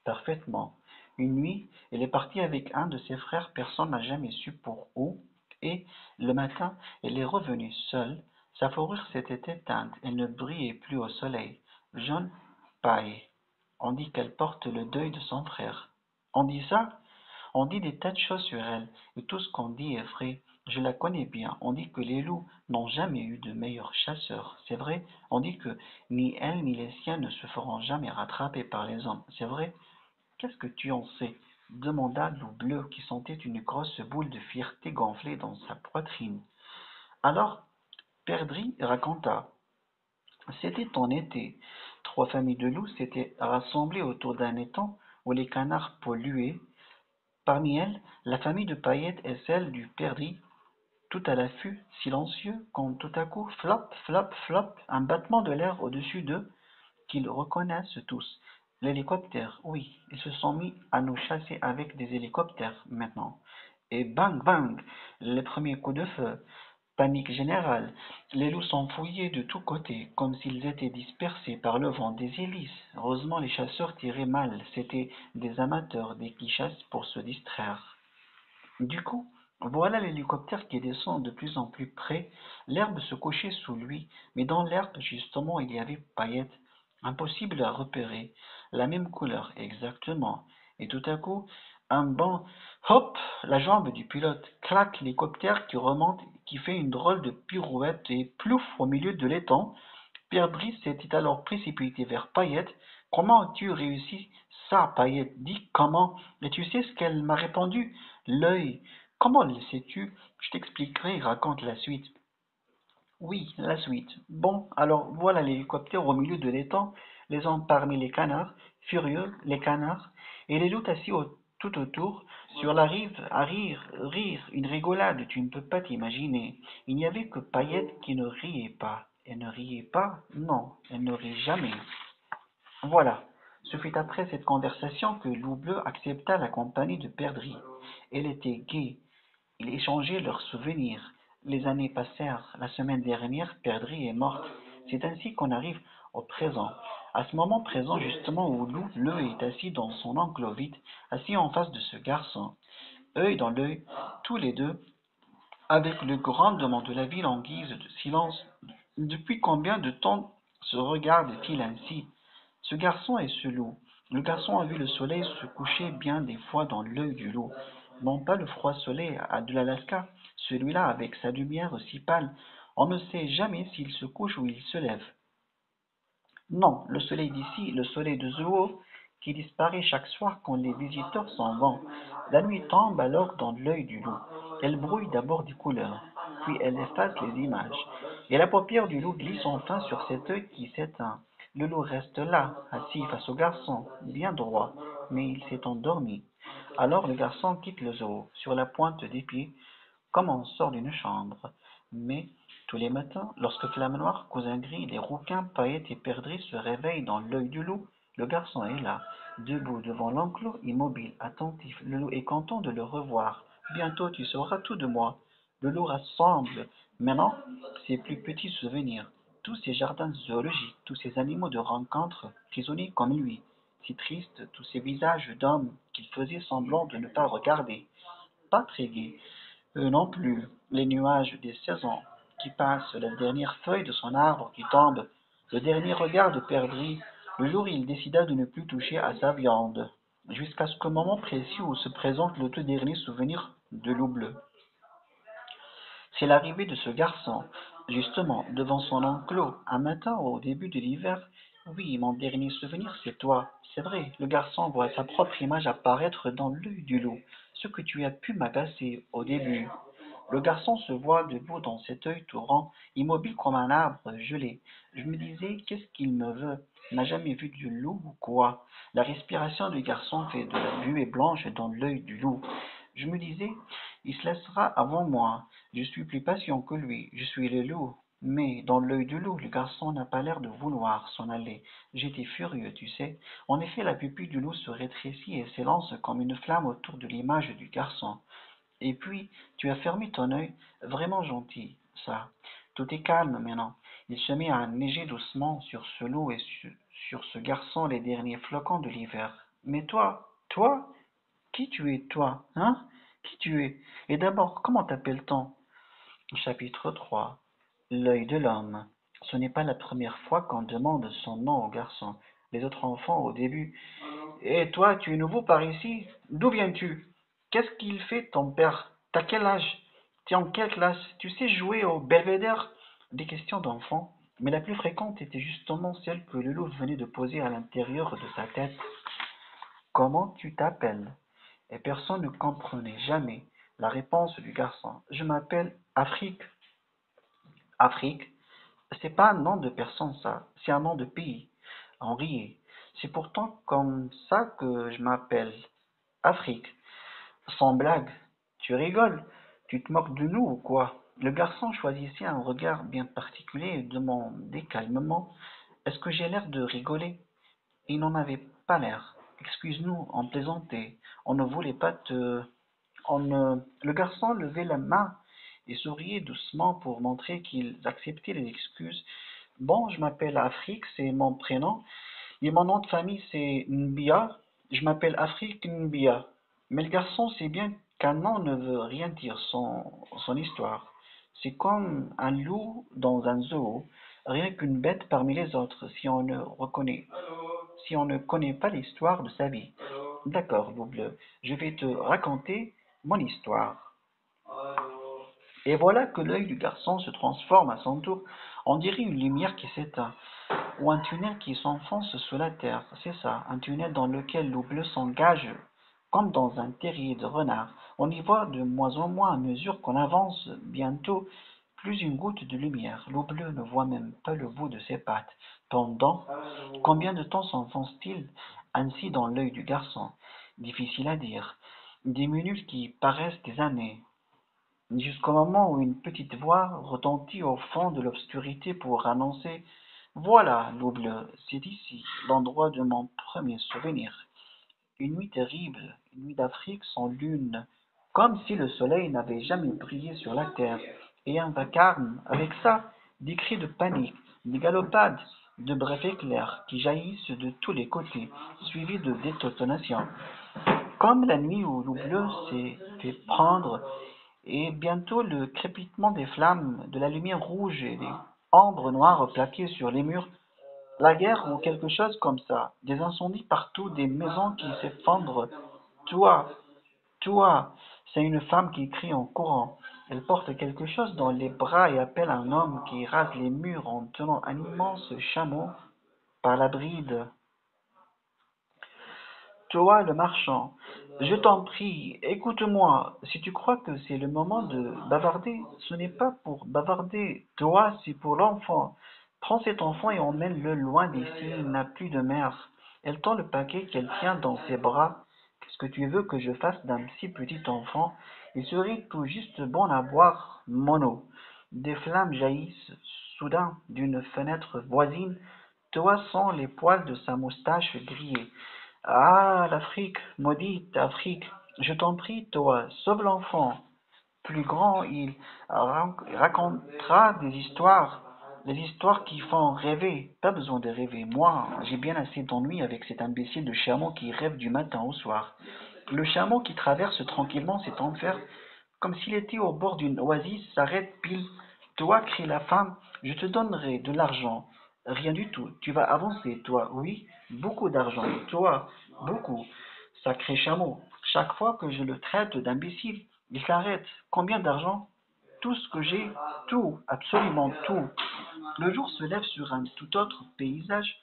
Parfaitement. Une nuit, elle est partie avec un de ses frères, personne n'a jamais su pour où, et, le matin, elle est revenue seule. Sa fourrure s'était éteinte, elle ne brillait plus au soleil. Jaune paille. On dit qu'elle porte le deuil de son frère. On dit ça? On dit des tas de choses sur elle, et tout ce qu'on dit est vrai. Je la connais bien. On dit que les loups n'ont jamais eu de meilleurs chasseurs. C'est vrai. On dit que ni elle ni les siens ne se feront jamais rattraper par les hommes. C'est vrai. Qu'est-ce que tu en sais? Demanda Loup Bleu qui sentait une grosse boule de fierté gonfler dans sa poitrine. Alors, Perdrix raconta. C'était en été. 3 familles de loups s'étaient rassemblées autour d'un étang où les canards polluaient. Parmi elles, la famille de Paillettes et celle du Perdrix, tout à l'affût, silencieux, quand tout à coup, flop, flop, flop, un battement de l'air au-dessus d'eux, qu'ils reconnaissent tous. L'hélicoptère, oui, ils se sont mis à nous chasser avec des hélicoptères maintenant. Et bang, bang, les premiers coups de feu. Panique générale. Les loups s'enfouillaient de tous côtés, comme s'ils étaient dispersés par le vent des hélices. Heureusement, les chasseurs tiraient mal. C'étaient des amateurs, des qui chassent pour se distraire. Du coup, voilà l'hélicoptère qui descend de plus en plus près. L'herbe se couchait sous lui, mais dans l'herbe, justement, il y avait paillettes. Impossible à repérer. La même couleur, exactement. Et tout à coup, un bond, hop, la jambe du pilote, clac, l'hélicoptère qui remonte, qui fait une drôle de pirouette et plouf au milieu de l'étang. Pierre Brice s'était alors précipité vers Paillette. Comment as-tu réussi ça, Paillette? Dis comment? Et tu sais ce qu'elle m'a répondu? L'œil. Comment le sais-tu? Je t'expliquerai, raconte la suite. Oui, la suite. Bon, alors voilà l'hélicoptère au milieu de l'étang, les hommes parmi les canards, furieux, les canards, et les loups assis tout autour, sur la rive, à rire, rire, une rigolade, tu ne peux pas t'imaginer. Il n'y avait que Paillette qui ne riait pas. Elle ne riait pas? Non, elle ne rit jamais. Voilà. Ce fut après cette conversation que Loup Bleu accepta la compagnie de Perdrix. Elle était gaie. Ils échangeaient leurs souvenirs. Les années passèrent. La semaine dernière, Perdrix est morte. C'est ainsi qu'on arrive au présent. À ce moment présent, justement, où Loup Bleu est assis dans son enclos vide, assis en face de ce garçon, œil dans l'œil, tous les deux, avec le grandement de la ville en guise de silence. Depuis combien de temps se regardent-ils ainsi? Ce garçon et ce loup. Le garçon a vu le soleil se coucher bien des fois dans l'œil du loup. Non pas le froid soleil de l'Alaska, celui-là avec sa lumière si pâle. On ne sait jamais s'il se couche ou il se lève. Non, le soleil d'ici, le soleil de Zoo, qui disparaît chaque soir quand les visiteurs s'en vont. La nuit tombe alors dans l'œil du loup. Elle brouille d'abord des couleurs, puis elle efface les images. Et la paupière du loup glisse enfin sur cet œil qui s'éteint. Le loup reste là, assis face au garçon, bien droit, mais il s'est endormi. Alors le garçon quitte le zoo, sur la pointe des pieds, comme on sort d'une chambre. Mais tous les matins, lorsque Flamme Noire, Cousin Gris, les rouquins, Paillettes et Perdrix se réveillent dans l'œil du loup, le garçon est là, debout devant l'enclos, immobile, attentif. Le loup est content de le revoir. Bientôt tu sauras tout de moi. Le loup rassemble maintenant ses plus petits souvenirs, tous ces jardins zoologiques, tous ces animaux de rencontre, prisonniers comme lui, si tristes, tous ces visages d'hommes qu'il faisait semblant de ne pas regarder. Pas très gai, eux non plus, les nuages des saisons qui passent, la dernière feuille de son arbre qui tombe, le dernier regard de Perdrix, le jour où il décida de ne plus toucher à sa viande, jusqu'à ce moment précis où se présente le tout dernier souvenir de Loup Bleu. C'est l'arrivée de ce garçon, justement, devant son enclos, un matin au début de l'hiver. Oui, mon dernier souvenir, c'est toi. C'est vrai, le garçon voit sa propre image apparaître dans l'œil du loup, ce que tu as pu m'agacer au début. Le garçon se voit debout dans cet œil tout rond, immobile comme un arbre gelé. Je me disais, qu'est-ce qu'il me veut? N'a jamais vu du loup ou quoi? La respiration du garçon fait de la buée blanche dans l'œil du loup. Je me disais, il se laissera avant moi. Je suis plus patient que lui. Je suis le loup. Mais dans l'œil du loup, le garçon n'a pas l'air de vouloir s'en aller. J'étais furieux, tu sais. En effet, la pupille du loup se rétrécit et s'élance comme une flamme autour de l'image du garçon. Et puis, tu as fermé ton œil, vraiment gentil, ça. Tout est calme maintenant. Il se met à neiger doucement sur ce loup et sur ce garçon les derniers flocons de l'hiver. Mais toi, qui tu es, toi, hein? Qui tu es? Et d'abord, comment t'appelle-t-on? Chapitre 3. L'œil de l'homme. Ce n'est pas la première fois qu'on demande son nom au garçon. Les autres enfants, au début. Et toi, tu es nouveau par ici? D'où viens-tu? Qu'est-ce qu'il fait ton père? T'as quel âge? T'es en quelle classe? Tu sais jouer au belvédère? Des questions d'enfant, mais la plus fréquente était justement celle que le loup venait de poser à l'intérieur de sa tête. Comment tu t'appelles? Et personne ne comprenait jamais la réponse du garçon. Je m'appelle Afrique. Afrique, c'est pas un nom de personne ça, c'est un nom de pays. On riait. C'est pourtant comme ça que je m'appelle. Afrique. Sans blague. Tu rigoles? Tu te moques de nous ou quoi? Le garçon choisissait un regard bien particulier et demandait calmement: Est-ce que j'ai l'air de rigoler? Il n'en avait pas l'air. Excuse-nous, on plaisantait. On ne voulait pas te. Le garçon levait la main et souriait doucement pour montrer qu'il acceptait les excuses. Bon, je m'appelle Afrique, c'est mon prénom, et mon nom de famille c'est Mbia. Je m'appelle Afrique Mbia. Mais le garçon sait bien qu'un nom ne veut rien dire son histoire. C'est comme un loup dans un zoo, rien qu'une bête parmi les autres, si on ne connaît pas l'histoire de sa vie. D'accord, Double, je vais te raconter mon histoire. Et voilà que l'œil du garçon se transforme à son tour. On dirait une lumière qui s'éteint, ou un tunnel qui s'enfonce sous la terre. C'est ça, un tunnel dans lequel l'eau bleue s'engage comme dans un terrier de renard. On y voit de moins en moins à mesure qu'on avance. Bientôt, plus une goutte de lumière. L'eau bleue ne voit même pas le bout de ses pattes. Pendant combien de temps s'enfonce-t-il ainsi dans l'œil du garçon? Difficile à dire. Des minutes qui paraissent des années, jusqu'au moment où une petite voix retentit au fond de l'obscurité pour annoncer: Voilà, Louble, c'est ici, l'endroit de mon premier souvenir. Une nuit terrible, une nuit d'Afrique sans lune, comme si le soleil n'avait jamais brillé sur la terre, et un vacarme, avec ça, des cris de panique, des galopades, de brefs éclairs qui jaillissent de tous les côtés, suivis de détonations. Comme la nuit où l'eau s'est fait prendre, et bientôt le crépitement des flammes, de la lumière rouge et des ombres noires plaquées sur les murs, la guerre ou quelque chose comme ça, des incendies partout, des maisons qui s'effondrent. Toi, toi, c'est une femme qui crie en courant. Elle porte quelque chose dans les bras et appelle un homme qui rase les murs en tenant un immense chameau par la bride. Toi, le marchand, je t'en prie, écoute-moi. Si tu crois que c'est le moment de bavarder, ce n'est pas pour bavarder. Toi, c'est pour l'enfant. Prends cet enfant et emmène-le loin d'ici. Il n'a plus de mère. Elle tend le paquet qu'elle tient dans ses bras. Qu'est-ce que tu veux que je fasse d'un si petit enfant? Il serait tout juste bon à boire mon eau. Des flammes jaillissent soudain d'une fenêtre voisine. Toi sens les poils de sa moustache grillée. Ah, l'Afrique, maudite Afrique, je t'en prie, toi, sauve l'enfant. Plus grand, il racontera des histoires qui font rêver. Pas besoin de rêver. Moi, j'ai bien assez d'ennuis avec cet imbécile de chameau qui rêve du matin au soir. Le chameau qui traverse tranquillement cet enfer, comme s'il était au bord d'une oasis, s'arrête pile. Toi, crie la femme, je te donnerai de l'argent. Rien du tout. Tu vas avancer, toi, oui, beaucoup d'argent. Toi, beaucoup. Sacré chameau. Chaque fois que je le traite d'imbécile, il s'arrête. Combien d'argent? Tout ce que j'ai, tout, absolument tout. Le jour se lève sur un tout autre paysage.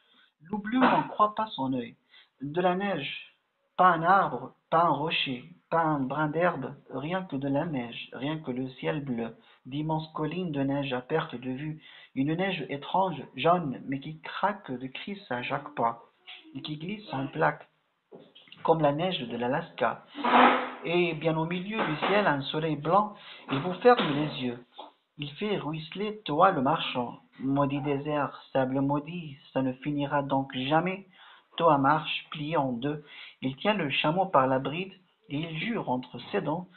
L'oubli n'en croit pas son œil. De la neige, pas un arbre, pas un rocher, pas un brin d'herbe, rien que de la neige, rien que le ciel bleu, d'immenses collines de neige à perte de vue, une neige étrange, jaune, mais qui craque de cris à chaque pas, et qui glisse en plaques, comme la neige de l'Alaska. Et bien au milieu du ciel, un soleil blanc, il vous ferme les yeux. Il fait ruisseler toi le marchand. Maudit désert, sable maudit, ça ne finira donc jamais. Toi marche, plié en deux. Il tient le chameau par la bride et il jure entre ses dents.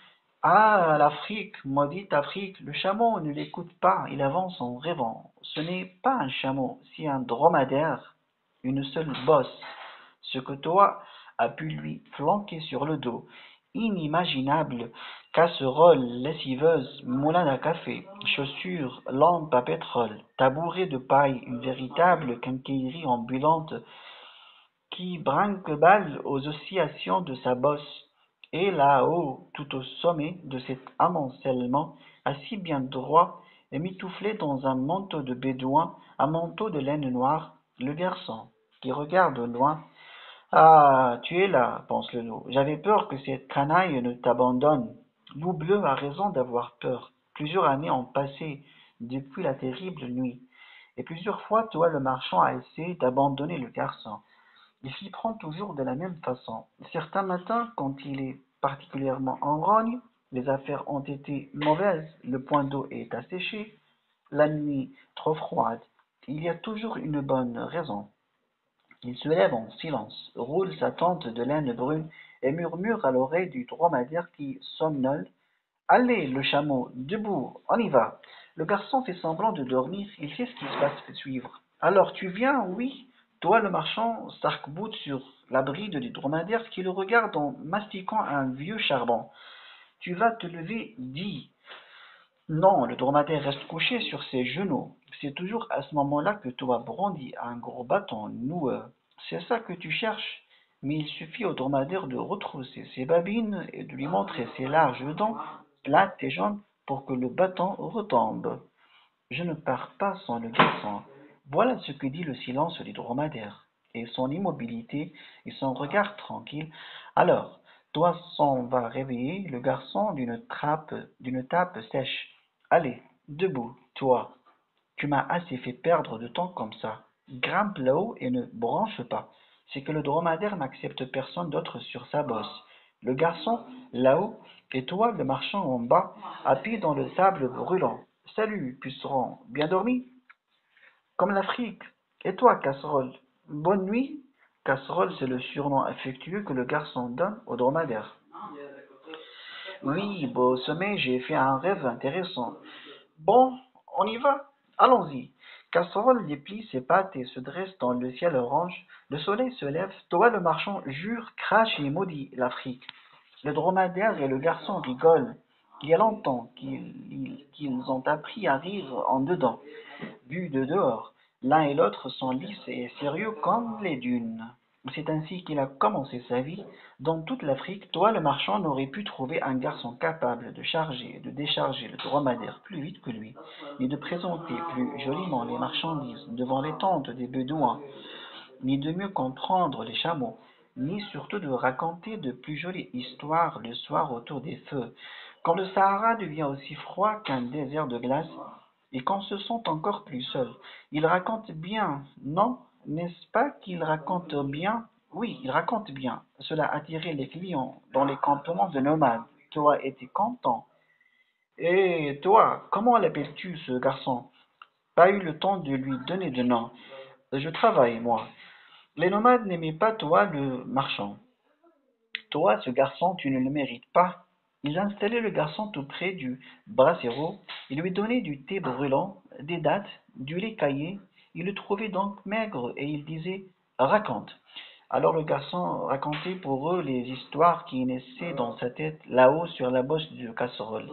Ah, l'Afrique, maudite Afrique, le chameau ne l'écoute pas, il avance en rêvant. Ce n'est pas un chameau, c'est un dromadaire, une seule bosse. Ce que toi as pu lui flanquer sur le dos. Inimaginable, casserole, lessiveuse, moulin à café, chaussures, lampe à pétrole, tabouret de paille, une véritable quincaillerie ambulante qui brinque-balle aux oscillations de sa bosse. Et là-haut, tout au sommet de cet amoncellement, assis bien droit et mitouflé dans un manteau de bédouin, un manteau de laine noire, le garçon, qui regarde au loin. Ah, tu es là, pense le loup. J'avais peur que cette canaille ne t'abandonne. Loup bleu a raison d'avoir peur. Plusieurs années ont passé depuis la terrible nuit, et plusieurs fois toi le marchand a essayé d'abandonner le garçon. Il s'y prend toujours de la même façon. Certains matins, quand il est particulièrement en rogne, les affaires ont été mauvaises, le point d'eau est asséché, la nuit trop froide, il y a toujours une bonne raison. Il se lève en silence, roule sa tente de laine brune et murmure à l'oreille du dromadaire qui somnole. Allez, le chameau, debout, on y va. Le garçon fait semblant de dormir, il sait ce qui va se suivre. Alors tu viens, oui? Toi, le marchand, s'arc-boute sur la bride du dromadaire qui le regarde en mastiquant un vieux charbon. Tu vas te lever, dis. Non, le dromadaire reste couché sur ses genoux. C'est toujours à ce moment-là que toi brandis un gros bâton noueux. C'est ça que tu cherches. Mais il suffit au dromadaire de retrousser ses babines et de lui montrer ses larges dents, plates et jaunes, pour que le bâton retombe. Je ne pars pas sans le garçon. Voilà ce que dit le silence du dromadaire, et son immobilité et son regard tranquille. Alors, toi s'en va réveiller le garçon d'une tape sèche. Allez, debout, toi. Tu m'as assez fait perdre de temps comme ça. Grimpe là-haut et ne branche pas. C'est que le dromadaire n'accepte personne d'autre sur sa bosse. Le garçon, là-haut, et toi, le marchand en bas, appuyé dans le sable brûlant. Salut, puceron, bien dormi? Comme l'Afrique. Et toi, casserole? Bonne nuit? Casserole, c'est le surnom affectueux que le garçon donne au dromadaire. Oui, beau sommeil, j'ai fait un rêve intéressant. Bon, on y va. Allons-y. Casserole déplie ses pattes et se dresse dans le ciel orange. Le soleil se lève. Toi, le marchand, jure, crache et maudit l'Afrique. Le dromadaire et le garçon rigolent. Il y a longtemps qu'ils ont appris à rire en dedans. Vus de dehors, l'un et l'autre sont lisses et sérieux comme les dunes. C'est ainsi qu'il a commencé sa vie. Dans toute l'Afrique, toi, le marchand, n'aurais pu trouver un garçon capable de charger et de décharger le dromadaire plus vite que lui, ni de présenter plus joliment les marchandises devant les tentes des bédouins, ni de mieux comprendre les chameaux, ni surtout de raconter de plus jolies histoires le soir autour des feux. Quand le Sahara devient aussi froid qu'un désert de glace, et qu'on se sent encore plus seul. Il raconte bien, non? N'est-ce pas qu'il raconte bien? Oui, il raconte bien. Cela attirait les clients dans les campements de nomades. Toi étais content. Et toi, comment l'appelles-tu ce garçon? Pas eu le temps de lui donner de nom. Je travaille, moi. Les nomades n'aimaient pas toi, le marchand. Toi, ce garçon, tu ne le mérites pas. Ils installaient le garçon tout près du brasero, ils lui donnaient du thé brûlant, des dattes, du lait caillé. Ils le trouvaient donc maigre et ils disaient raconte. Alors le garçon racontait pour eux les histoires qui naissaient dans sa tête là-haut sur la bosse de casserole.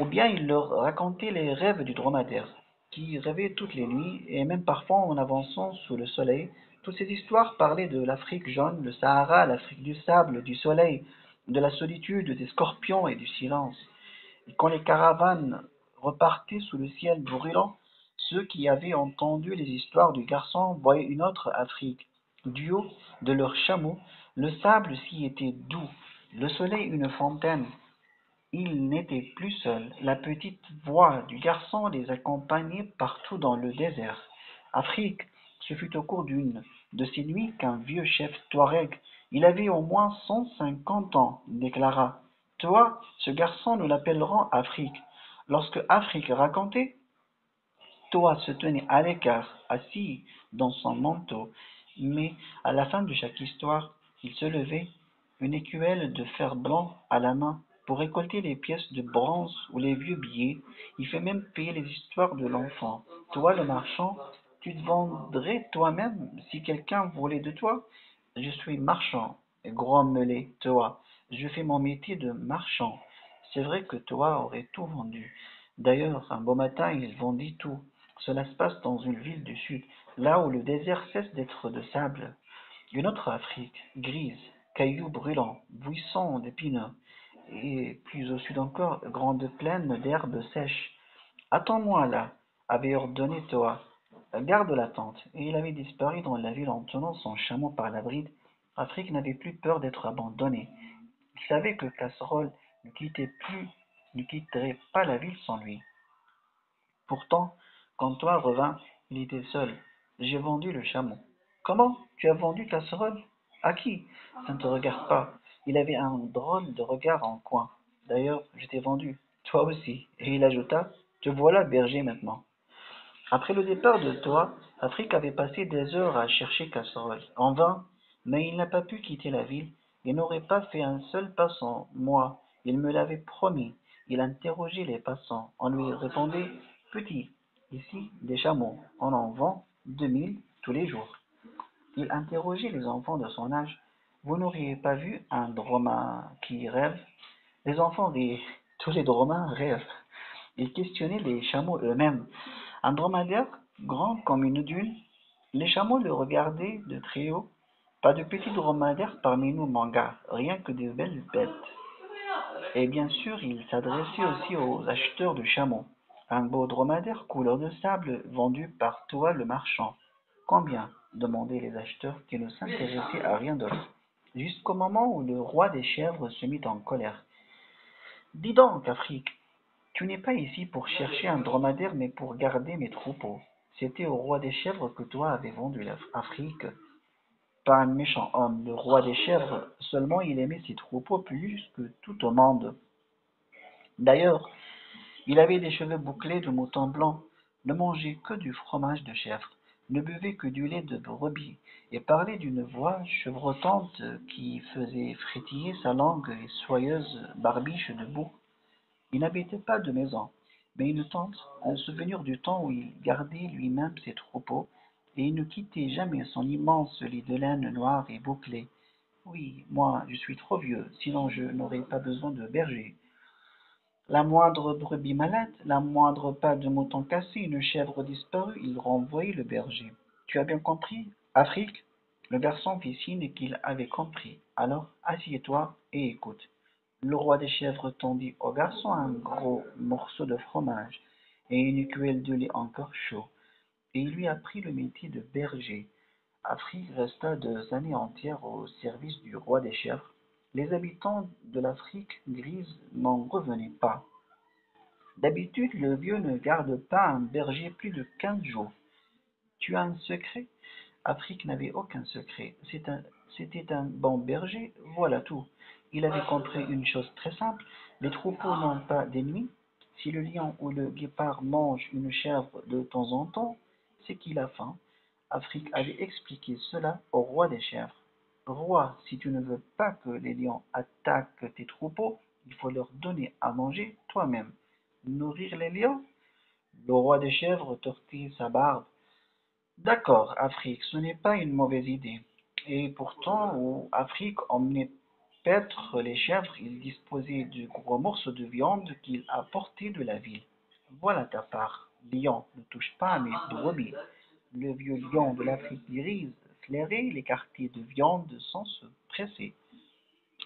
Ou bien il leur racontait les rêves du dromadaire, qui rêvait toutes les nuits, et même parfois en avançant sous le soleil. Toutes ces histoires parlaient de l'Afrique jaune, le Sahara, l'Afrique du sable, du soleil, de la solitude, des scorpions et du silence. Et quand les caravanes repartaient sous le ciel brûlant, ceux qui avaient entendu les histoires du garçon voyaient une autre Afrique. Du haut de leurs chameaux, le sable s'y était doux, le soleil une fontaine. Ils n'étaient plus seuls. La petite voix du garçon les accompagnait partout dans le désert. Afrique, ce fut au cours d'une de ces nuits qu'un vieux chef touareg, il avait au moins 150 ans, déclara. Toi, ce garçon, nous l'appellerons Afrique. Lorsque Afrique racontait, toi se tenait à l'écart, assis dans son manteau, mais à la fin de chaque histoire, il se levait, une écuelle de fer blanc à la main, pour récolter les pièces de bronze ou les vieux billets. Il fait même payer les histoires de l'enfant. Toi, le marchand, tu te vendrais toi-même si quelqu'un voulait de toi? Je suis marchand, grommelait toi. Je fais mon métier de marchand. C'est vrai que toi aurais tout vendu. D'ailleurs, un beau matin, il vendit tout. Cela se passe dans une ville du sud, là où le désert cesse d'être de sable. Une autre Afrique, grise, cailloux brûlants, buissons d'épineux, et plus au sud encore, grandes plaines d'herbes sèches. Attends-moi là, avait ordonné Toa. Garde la tente. Et il avait disparu dans la ville en tenant son chameau par la bride. Afrique n'avait plus peur d'être abandonné. Il savait que Casserole ne quitterait pas la ville sans lui. Pourtant, quand Toa revint, il était seul. J'ai vendu le chameau. Comment? Tu as vendu Casserole? À qui? Ça ne te regarde pas. Il avait un drôle de regard en coin. D'ailleurs, je t'ai vendu. Toi aussi. Et il ajouta, te voilà berger maintenant. Après le départ de Toa, Afrique avait passé des heures à chercher Casserole. En vain, mais il n'a pas pu quitter la ville. Il n'aurait pas fait un seul pas sans moi. Il me l'avait promis. Il interrogeait les passants. On lui répondait, petit, ici des chameaux. On en vend 2000 tous les jours. Il interrogeait les enfants de son âge. Vous n'auriez pas vu un dromadaire qui rêve? Les enfants riaient. Tous les dromades rêvent. Il questionnait les chameaux eux-mêmes. Un dromadaire, grand comme une dune, les chameaux le regardaient de très haut. Pas de petits dromadaires parmi nous, mon gars, rien que des belles bêtes. Et bien sûr, il s'adressait aussi aux acheteurs de chameaux. Un beau dromadaire couleur de sable vendu par toi le marchand. Combien? Demandaient les acheteurs qui ne s'intéressaient à rien d'autre. Jusqu'au moment où le roi des chèvres se mit en colère. Dis donc, Afrique, tu n'es pas ici pour chercher un dromadaire, mais pour garder mes troupeaux. C'était au roi des chèvres que toi avais vendu l'Afrique. Pas un méchant homme, le roi des chèvres, seulement il aimait ses troupeaux plus que tout au monde. D'ailleurs, il avait des cheveux bouclés de mouton blanc, ne mangeait que du fromage de chèvre, ne buvait que du lait de brebis, et parlait d'une voix chevrotante qui faisait frétiller sa langue et soyeuse barbiche de boue. Il n'habitait pas de maison, mais une tente, un souvenir du temps où il gardait lui-même ses troupeaux, et il ne quittait jamais son immense lit de laine noire et bouclé. Oui, moi, je suis trop vieux, sinon je n'aurais pas besoin de berger. La moindre brebis malade, la moindre patte de mouton cassé, une chèvre disparue, il renvoyait le berger. Tu as bien compris, Afrique? Le garçon fit signe qu'il avait compris. Alors, assieds-toi et écoute. Le roi des chèvres tendit au garçon un gros morceau de fromage et une cuillère de lait encore chaud, et il lui apprit le métier de berger. Afrique resta 2 années entières au service du roi des chèvres. Les habitants de l'Afrique grise n'en revenaient pas. D'habitude, le vieux ne garde pas un berger plus de 15 jours. Tu as un secret? Afrique n'avait aucun secret. C'était un bon berger, voilà tout. Il avait compris une chose très simple, les troupeaux n'ont pas d'ennemis. Si le lion ou le guépard mange une chèvre de temps en temps, c'est qu'il a faim. Afrique avait expliqué cela au roi des chèvres. Roi, si tu ne veux pas que les lions attaquent tes troupeaux, il faut leur donner à manger toi-même. Nourrir les lions? Le roi des chèvres tortilla sa barbe. D'accord, Afrique, ce n'est pas une mauvaise idée. Et pourtant, où Afrique emmenait paître les chèvres, il disposait de gros morceaux de viande qu'il apportait de la ville. Voilà ta part. Lion, ne touche pas à mes brebis. Le vieux lion de l'Afrique grise flairait les quartiers de viande sans se presser.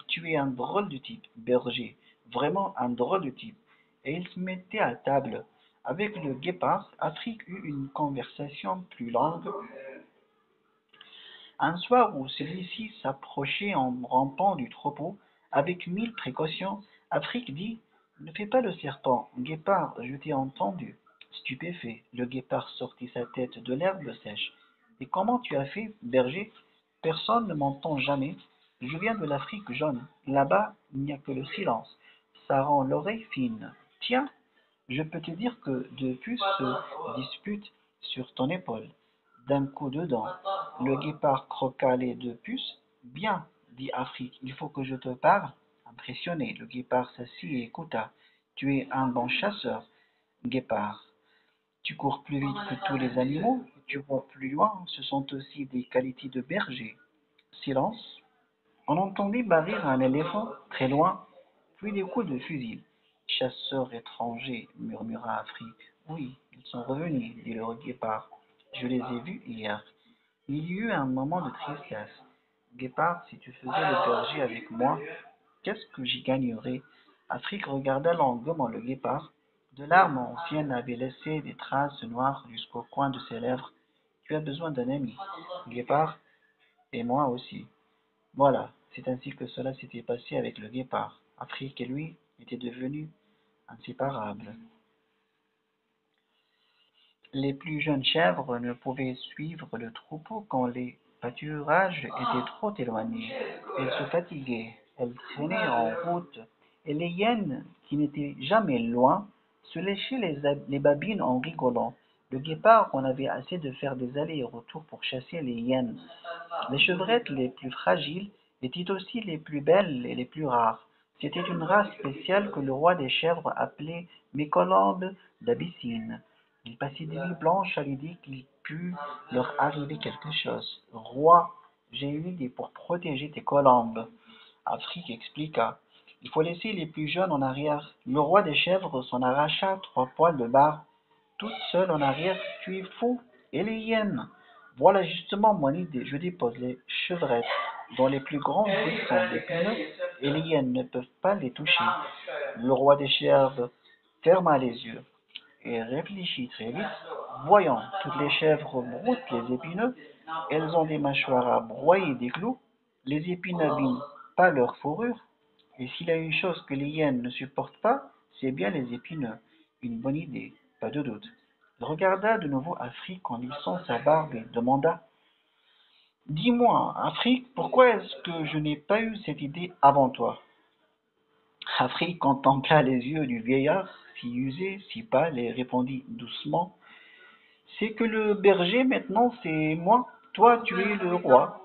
Tu es un drôle de type, berger, vraiment un drôle de type. Et il se mettait à table. Avec le guépard, Afrique eut une conversation plus longue. Un soir où celui-ci s'approchait en rampant du troupeau, avec 1000 précautions, Afrique dit: Ne fais pas le serpent, guépard, je t'ai entendu. Stupéfait, le guépard sortit sa tête de l'herbe sèche. Et comment tu as fait, berger? Personne ne m'entend jamais. Je viens de l'Afrique jaune. Là-bas, il n'y a que le silence. Ça rend l'oreille fine. Tiens, je peux te dire que deux puces se disputent sur ton épaule. D'un coup de dent, le guépard croqua les 2 puces. Bien, dit Afrique, il faut que je te parle. Impressionné, le guépard s'assit et écouta. Tu es un bon chasseur, guépard. Tu cours plus vite que tous les animaux, tu vois plus loin, ce sont aussi des qualités de berger. Silence. On entendit barrir un éléphant très loin, puis des coups de fusil. Chasseurs étrangers, murmura Afrique. Oui, ils sont revenus, dit le guépard. Je les ai vus hier. Il y eut un moment de tristesse. Guépard, si tu faisais le berger avec moi, qu'est-ce que j'y gagnerais? Afrique regarda longuement le guépard. De larmes anciennes avaient laissé des traces noires jusqu'au coin de ses lèvres. Tu as besoin d'un ami, guépard, et moi aussi. Voilà, c'est ainsi que cela s'était passé avec le guépard. Afrique et lui étaient devenus inséparables. Les plus jeunes chèvres ne pouvaient suivre le troupeau quand les pâturages étaient trop éloignés. Elles se fatiguaient, elles traînaient en route, et les hyènes, qui n'étaient jamais loin, se léchaient les babines en rigolant. Le guépard en avait assez de faire des allers et retours pour chasser les hyènes. Les chevrettes les plus fragiles étaient aussi les plus belles et les plus rares. C'était une race spéciale que le roi des chèvres appelait Mécolombe d'Abyssine. Il passait des nuits blanches à l'idée qu'il pût leur arriver quelque chose. Roi, j'ai une idée pour protéger tes colombes. Afrique expliqua. Il faut laisser les plus jeunes en arrière. Le roi des chèvres s'en arracha 3 poils de barbe. Toute seule en arrière, tu es fou. Et les hyènes? Voilà justement mon idée. Je dépose les chevrettes dans les plus grands buissons d'épineux et les hyènes ne peuvent pas les toucher. Le roi des chèvres ferma les yeux et réfléchit très vite. Voyons, toutes les chèvres broutent les épineux. Elles ont des mâchoires à broyer des clous. Les épines n'abîment pas leur fourrure. Et s'il y a une chose que les hyènes ne supportent pas, c'est bien les épineux. Une bonne idée, pas de doute. Il regarda de nouveau Afrique en lissant sa barbe et demanda: dis-moi, Afrique, pourquoi est-ce que je n'ai pas eu cette idée avant toi? Afrique contempla les yeux du vieillard, si usé, si pâle, et répondit doucement: c'est que le berger maintenant c'est moi, toi tu es le roi.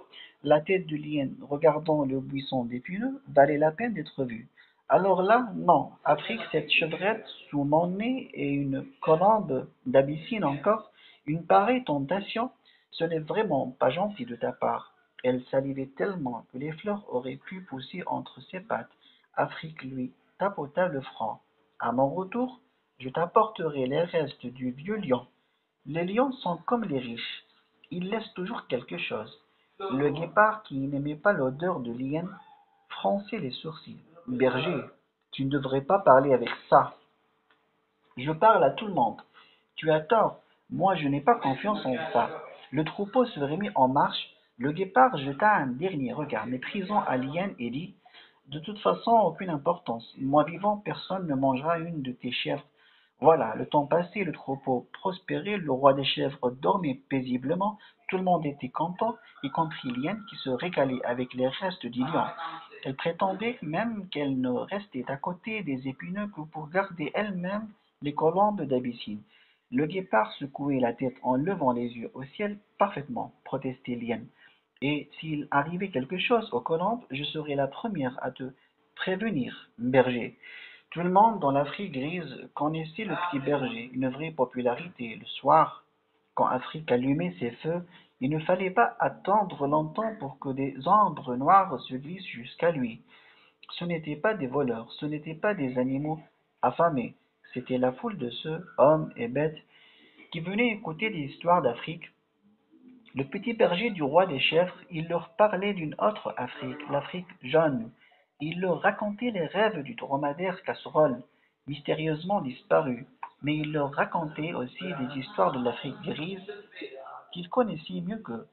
La tête de l'hyène regardant le buisson d'épineux valait la peine d'être vue. Alors là, non, Afrique, cette chevrette sous mon nez et une colombe d'Abyssine encore, une pareille tentation, ce n'est vraiment pas gentil de ta part. Elle salivait tellement que les fleurs auraient pu pousser entre ses pattes. Afrique lui tapota le front. À mon retour, je t'apporterai les restes du vieux lion. Les lions sont comme les riches, ils laissent toujours quelque chose. Le guépard, qui n'aimait pas l'odeur de l'hyène, fronçait les sourcils. Berger, tu ne devrais pas parler avec ça. Je parle à tout le monde. Tu as tort, moi je n'ai pas confiance en ça. Le troupeau se remit en marche. Le guépard jeta un dernier regard méprisant à l'hyène et dit: de toute façon, aucune importance. Moi vivant, personne ne mangera une de tes chèvres. Voilà, le temps passé, le troupeau prospérait, le roi des chèvres dormait paisiblement, tout le monde était content, y compris l'hyène qui se régalait avec les restes du lion. Elle prétendait même qu'elle ne restait à côté des épineux que pour garder elle-même les colombes d'Abyssine. Le guépard secouait la tête en levant les yeux au ciel. Parfaitement, protestait l'hyène. Et s'il arrivait quelque chose aux colombes, je serais la première à te prévenir, berger. Tout le monde dans l'Afrique grise connaissait le petit berger, une vraie popularité. Le soir, quand Afrique allumait ses feux, il ne fallait pas attendre longtemps pour que des ombres noires se glissent jusqu'à lui. Ce n'étaient pas des voleurs, ce n'étaient pas des animaux affamés, c'était la foule de ceux, hommes et bêtes, qui venaient écouter des histoires d'Afrique. Le petit berger du roi des chèvres, il leur parlait d'une autre Afrique, l'Afrique jaune. Il leur racontait les rêves du dromadaire casserole, mystérieusement disparu, mais il leur racontait aussi des histoires de l'Afrique grise qu'il connaissait mieux qu'eux,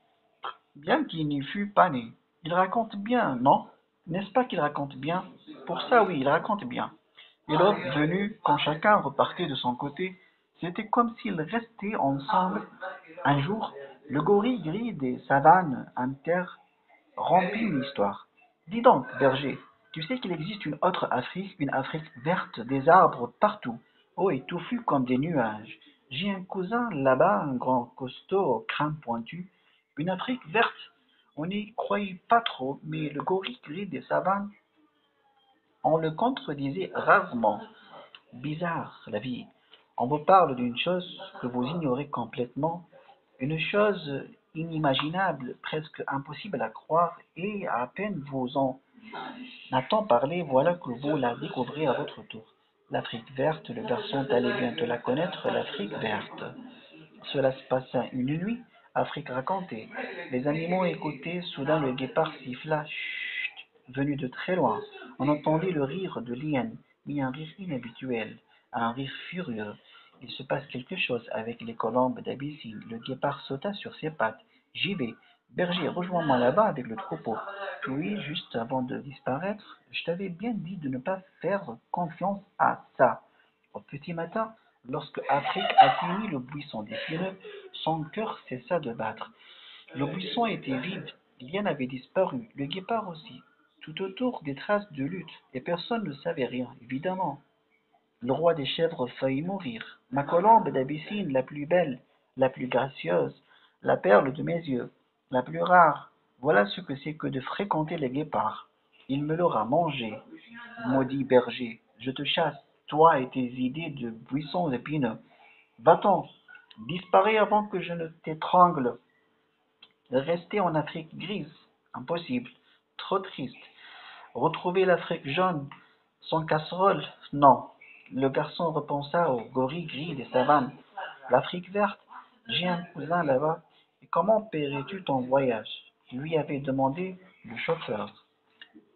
bien qu'il n'y fût pas né. Il raconte bien, non? N'est-ce pas qu'il raconte bien? Pour ça, oui, il raconte bien. Et l'aube venue, quand chacun repartait de son côté, c'était comme s'ils restaient ensemble. Un jour, le gorille gris des savanes inter rompit une histoire. Dis donc, berger, tu sais qu'il existe une autre Afrique, une Afrique verte, des arbres partout, haut et touffus comme des nuages. J'ai un cousin là-bas, un grand costaud aux crâne pointu. Une Afrique verte. On n'y croyait pas trop, mais le gorille gris des savanes, on le contredisait rarement. Bizarre, la vie. On vous parle d'une chose que vous ignorez complètement, une chose inimaginable, presque impossible à croire, et à peine vous en a-t-on parlé, voilà que vous la découvrez à votre tour. L'Afrique verte, le garçon allait bientôt la connaître, l'Afrique verte. Cela se passa une nuit. Afrique racontait. Les animaux écoutaient, soudain le guépard siffla, chut, venu de très loin. On entendit le rire de l'hyène, mais un rire inhabituel, un rire furieux. Il se passe quelque chose avec les colombes d'Abyssinie. Le guépard sauta sur ses pattes. J'y vais. Berger, rejoins-moi là-bas avec le troupeau. Puis, juste avant de disparaître, je t'avais bien dit de ne pas faire confiance à ça. Au petit matin, lorsque Afrique atteignit le buisson d'épineux, son cœur cessa de battre. Le buisson était vide, l'hyène avait disparu, le guépard aussi. Tout autour des traces de lutte, et personne ne savait rien, évidemment. Le roi des chèvres faillit mourir. Ma colombe d'Abyssine, la plus belle, la plus gracieuse, la perle de mes yeux, la plus rare, voilà ce que c'est que de fréquenter les guépards. Il me l'aura mangé. Maudit berger, je te chasse, toi et tes idées de buissons épineux. Va-t'en, disparais avant que je ne t'étrangle. Rester en Afrique grise, impossible, trop triste. Retrouver l'Afrique jaune, sans casserole, non. Le garçon repensa au gorille gris des savanes. L'Afrique verte, j'ai un cousin là-bas. Et comment paierais-tu ton voyage? Lui avait demandé le chauffeur.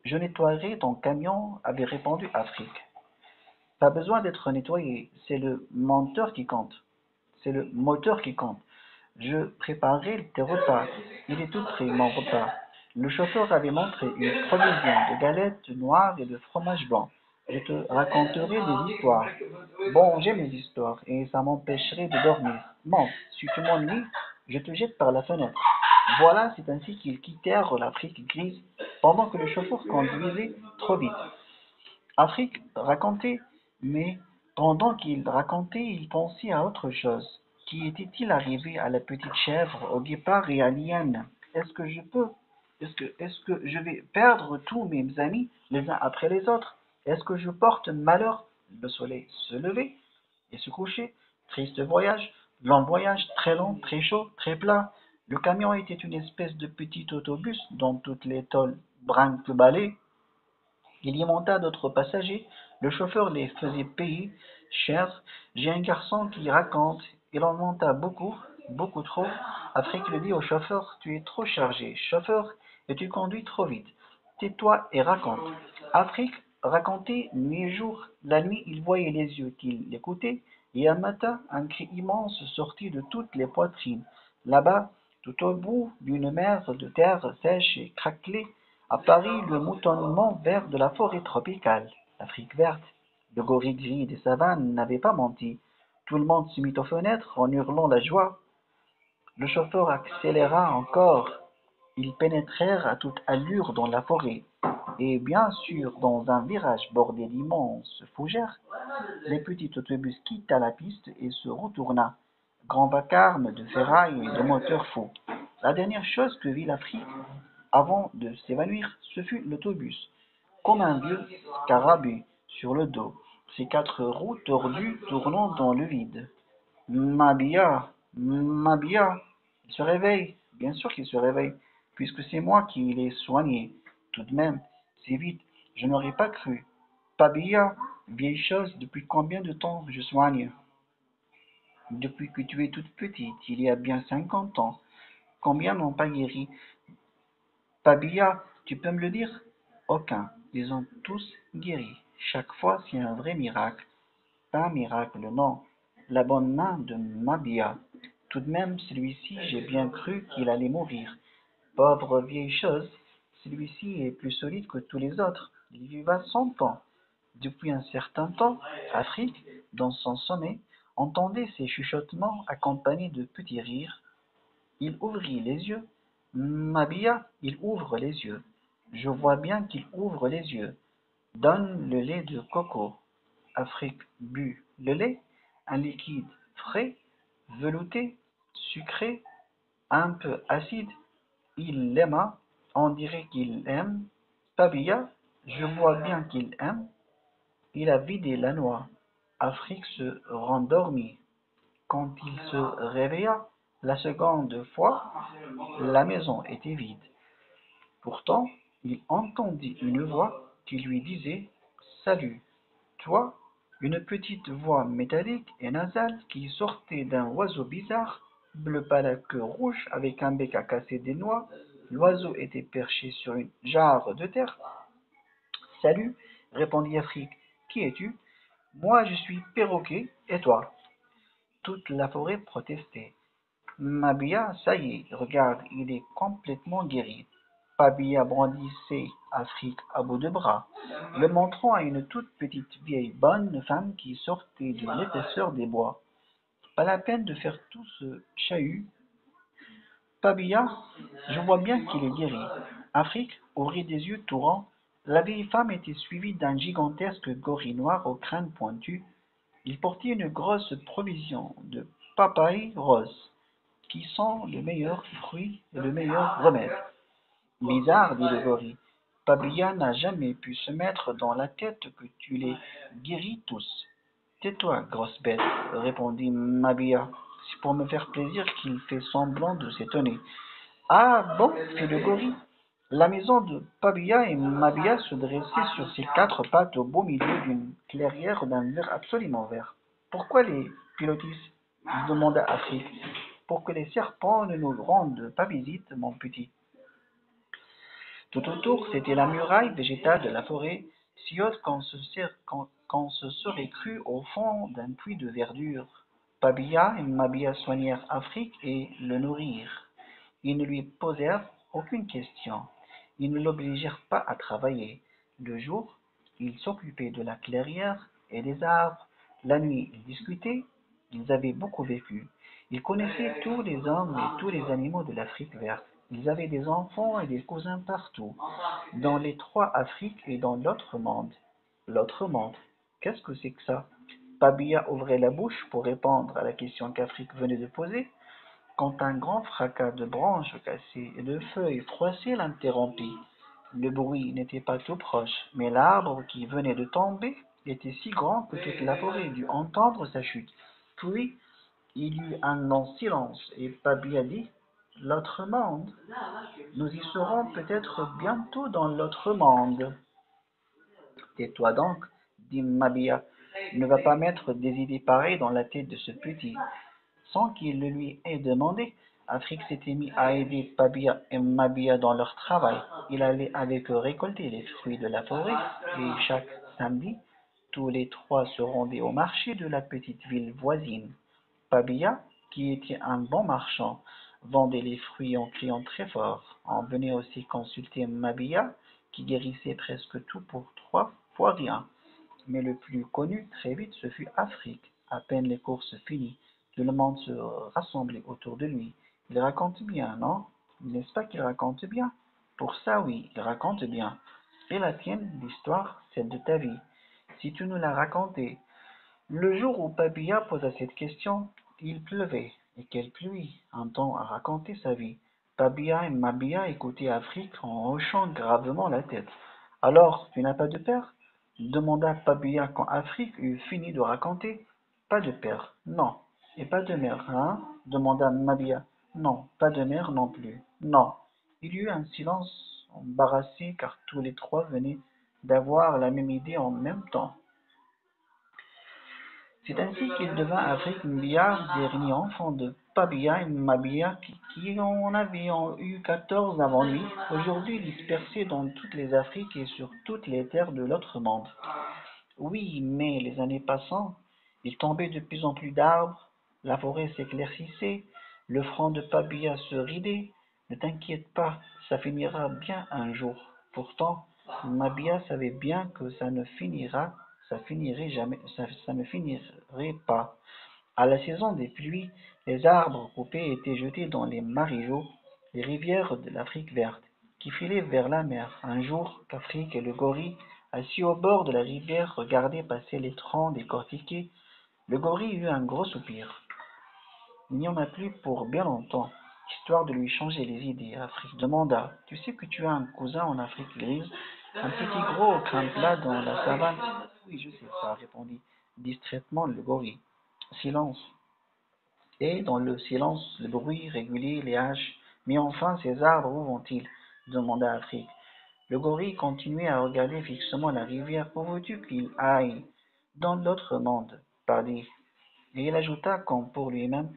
Je nettoierai ton camion, avait répondu Afrique. Pas besoin d'être nettoyé, c'est le moteur qui compte. C'est le moteur qui compte. Je préparerai tes repas. Il est tout prêt, mon repas. Le chauffeur avait montré une provision de galettes noires et de fromage blanc. Je te raconterai des histoires. Bon, j'aime les histoires et ça m'empêcherait de dormir. Bon, si tu m'ennuies, je te jette par la fenêtre. Voilà, c'est ainsi qu'ils quittèrent l'Afrique grise pendant que le chauffeur conduisait trop vite. Afrique racontait, mais pendant qu'il racontait, il pensait à autre chose. Qu'y était-il arrivé à la petite chèvre, au guépard et à l'hyène? Est-ce que je peux? Est-ce que je vais perdre tous mes amis les uns après les autres? Est-ce que je porte malheur? Le soleil se levait et se couchait. Triste voyage, long voyage, très long, très chaud, très plat. Le camion était une espèce de petit autobus dont toutes les tôles brinque-ballées. Il y monta d'autres passagers, le chauffeur les faisait payer cher. J'ai un garçon qui raconte, il en monta beaucoup, beaucoup trop. Afrique le dit au chauffeur, tu es trop chargé, chauffeur, et tu conduis trop vite. Tais-toi et raconte. Afrique racontait nuit et jour. La nuit, il voyait les yeux qui l'écoutaient, et un matin, un cri immense sortit de toutes les poitrines. Là-bas, tout au bout d'une mer de terre sèche et craquelée, apparut le moutonnement vert de la forêt tropicale, l'Afrique verte. Le gorille gris des savanes n'avait pas menti. Tout le monde se mit aux fenêtres en hurlant la joie. Le chauffeur accéléra encore. Ils pénétrèrent à toute allure dans la forêt. Et bien sûr, dans un virage bordé d'immenses fougères, le petit autobus quitta la piste et se retourna. Grand vacarme de ferraille et de moteurs fous. La dernière chose que vit l'Afrique avant de s'évanouir, ce fut l'autobus, comme un vieux scarabée sur le dos, ses quatre roues tordues tournant dans le vide. Mabia, Mabia, il se réveille, bien sûr qu'il se réveille, puisque c'est moi qui l'ai soigné. Tout de même, c'est vite, je n'aurais pas cru. Pabia, vieille chose, depuis combien de temps je soigne? Depuis que tu es toute petite, il y a bien 50 ans. Combien n'ont pas guéri? Pabia, tu peux me le dire? Aucun. Ils ont tous guéri. Chaque fois, c'est un vrai miracle. Pas un miracle, non. La bonne main de Mabia. Tout de même, celui-ci, j'ai bien cru qu'il allait mourir. Pauvre vieille chose, celui-ci est plus solide que tous les autres. Il vivra 100 ans. Depuis un certain temps, Afrique, dans son sommeil, entendait ces chuchotements accompagnés de petits rires. Il ouvrit les yeux. Mabia, il ouvre les yeux. Je vois bien qu'il ouvre les yeux. Donne le lait de coco. Afrique but le lait, un liquide frais, velouté, sucré, un peu acide. Il l'aima, on dirait qu'il aime. Pabia, je vois bien qu'il aime. Il a vidé la noix. Afrique se rendormit. Quand il se réveilla la seconde fois, la maison était vide. Pourtant, il entendit une voix qui lui disait Salut, toi, une petite voix métallique et nasale qui sortait d'un oiseau bizarre, bleu pâle à queue rouge, avec un bec à casser des noix. L'oiseau était perché sur une jarre de terre. Salut, répondit Afrique. Qui es-tu? Moi, je suis perroquet, et toi? Toute la forêt protestait. Mabia, ça y est, regarde, il est complètement guéri. Pabia brandissait Afrique à bout de bras, le montrant à une toute petite vieille bonne femme qui sortait de l'épaisseur des bois. Pas la peine de faire tout ce chahut. Pabia, je vois bien qu'il est guéri. Afrique ouvrit des yeux tout ronds. La vieille femme était suivie d'un gigantesque gorille noir au crâne pointu. Il portait une grosse provision de papaye rose, qui sont le meilleur fruit et le meilleur remède. Bizarre, dit le gorille. Pabia n'a jamais pu se mettre dans la tête que tu les guéris tous. Tais-toi, grosse bête, répondit Mabia. C'est pour me faire plaisir qu'il fait semblant de s'étonner. Ah bon, fit le gorille. La maison de Pabia et Mabia se dressait sur ses quatre pattes au beau milieu d'une clairière d'un vert absolument vert. Pourquoi les pilotis? Demanda Afrique. Pour que les serpents ne nous rendent pas visite, mon petit. Tout autour, c'était la muraille végétale de la forêt, si haute qu'on se serait cru au fond d'un puits de verdure. Pabia et Mabia soignèrent Afrique et le nourrirent. Ils ne lui posèrent aucune question. Ils ne l'obligèrent pas à travailler. Le jour, ils s'occupaient de la clairière et des arbres. La nuit, ils discutaient. Ils avaient beaucoup vécu. Ils connaissaient tous les hommes et tous les animaux de l'Afrique verte. Ils avaient des enfants et des cousins partout, dans les trois Afriques et dans l'autre monde. L'autre monde, qu'est-ce que c'est que ça? Pabia ouvrait la bouche pour répondre à la question qu'Afrique venait de poser, quand un grand fracas de branches cassées et de feuilles froissées l'interrompit. Le bruit n'était pas tout proche, mais l'arbre qui venait de tomber était si grand que toute la forêt dut entendre sa chute. Puis il y eut un long silence, et Pabia dit: L'autre monde. Nous y serons peut-être bientôt dans l'autre monde. Tais-toi donc, dit Mabia. Ne va pas mettre des idées pareilles dans la tête de ce petit. Sans qu'il le lui ait demandé, Afrique s'était mis à aider Pabia et Mabia dans leur travail. Il allait avec eux récolter les fruits de la forêt, et chaque samedi, tous les trois se rendaient au marché de la petite ville voisine. Pabia, qui était un bon marchand, vendait les fruits en criant très fort. On venait aussi consulter Mabia, qui guérissait presque tout pour 3 fois rien. Mais le plus connu très vite ce fut Afrique. À peine les courses finies, tout le monde se rassemblait autour de lui. Il raconte bien, non? N'est-ce pas qu'il raconte bien? Pour ça, oui, il raconte bien. Et la tienne, l'histoire, celle de ta vie. Si tu nous la racontais. Le jour où Pabia posa cette question, il pleuvait, et quelle pluie! Un temps à raconter sa vie. Pabia et Mabia écoutaient Afrique en hochant gravement la tête. Alors, tu n'as pas de père? Demanda Pabia quand Afrique eut fini de raconter. Pas de père, non. Et pas de mère, hein? Demanda Mabia. Non, pas de mère non plus. Non. Il y eut un silence embarrassé car tous les trois venaient d'avoir la même idée en même temps. C'est ainsi qu'il devint Afrique Mbia, dernier enfant de Pabia et Mabia, qui en avaient eu 14 avant lui, aujourd'hui dispersés dans toutes les Afriques et sur toutes les terres de l'autre monde. Oui, mais les années passant, il tombait de plus en plus d'arbres, la forêt s'éclaircissait, le front de Pabia se ridait. Ne t'inquiète pas, ça finira bien un jour. Pourtant, Mabia savait bien que ça finirait jamais, ça ne finirait pas. À la saison des pluies, les arbres coupés étaient jetés dans les marégeaux, les rivières de l'Afrique verte, qui filaient vers la mer. Un jour, qu'Afrique et le gorille, assis au bord de la rivière, regardaient passer les troncs décortiqués, le gorille eut un gros soupir. Il n'y en a plus pour bien longtemps. Histoire de lui changer les idées, Afrique demanda: Tu sais que tu as un cousin en Afrique grise, un petit gros au crâne plat dans la savane? Oui, je sais ça, répondit distraitement le gorille. Silence. Et dans le silence, le bruit régulier, les haches. Mais enfin, ces arbres, où vont-ils? Demanda Afrique. Le gorille continuait à regarder fixement la rivière. Où veux-tu qu'il aille? Dans l'autre monde, pardi. Et il ajouta comme pour lui-même: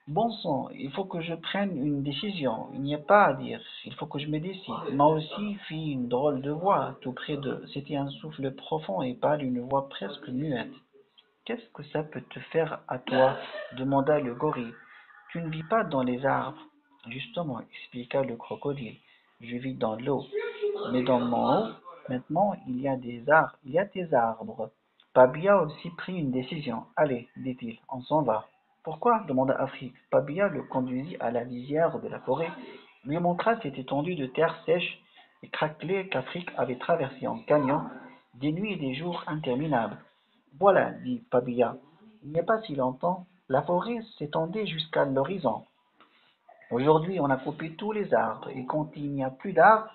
Bon sang, il faut que je prenne une décision. Il n'y a pas à dire. Il faut que je me décide. Moi aussi fit une drôle de voix, tout près d'eux. C'était un souffle profond et pâle, une voix presque muette. Qu'est-ce que ça peut te faire à toi? Demanda le gorille. Tu ne vis pas dans les arbres. Justement, expliqua le crocodile. Je vis dans l'eau. Mais dans mon eau, maintenant, il y a des arbres. Pabia aussi prit une décision. Allez, dit-il, on s'en va. Pourquoi? Demanda Afrique. Pabia le conduisit à la lisière de la forêt, lui montra cette étendue de terre sèche et craquelée qu'Afrique avait traversée en camion des nuits et des jours interminables. Voilà, dit Pabia, il n'y a pas si longtemps, la forêt s'étendait jusqu'à l'horizon. Aujourd'hui, on a coupé tous les arbres, et quand il n'y a plus d'arbres,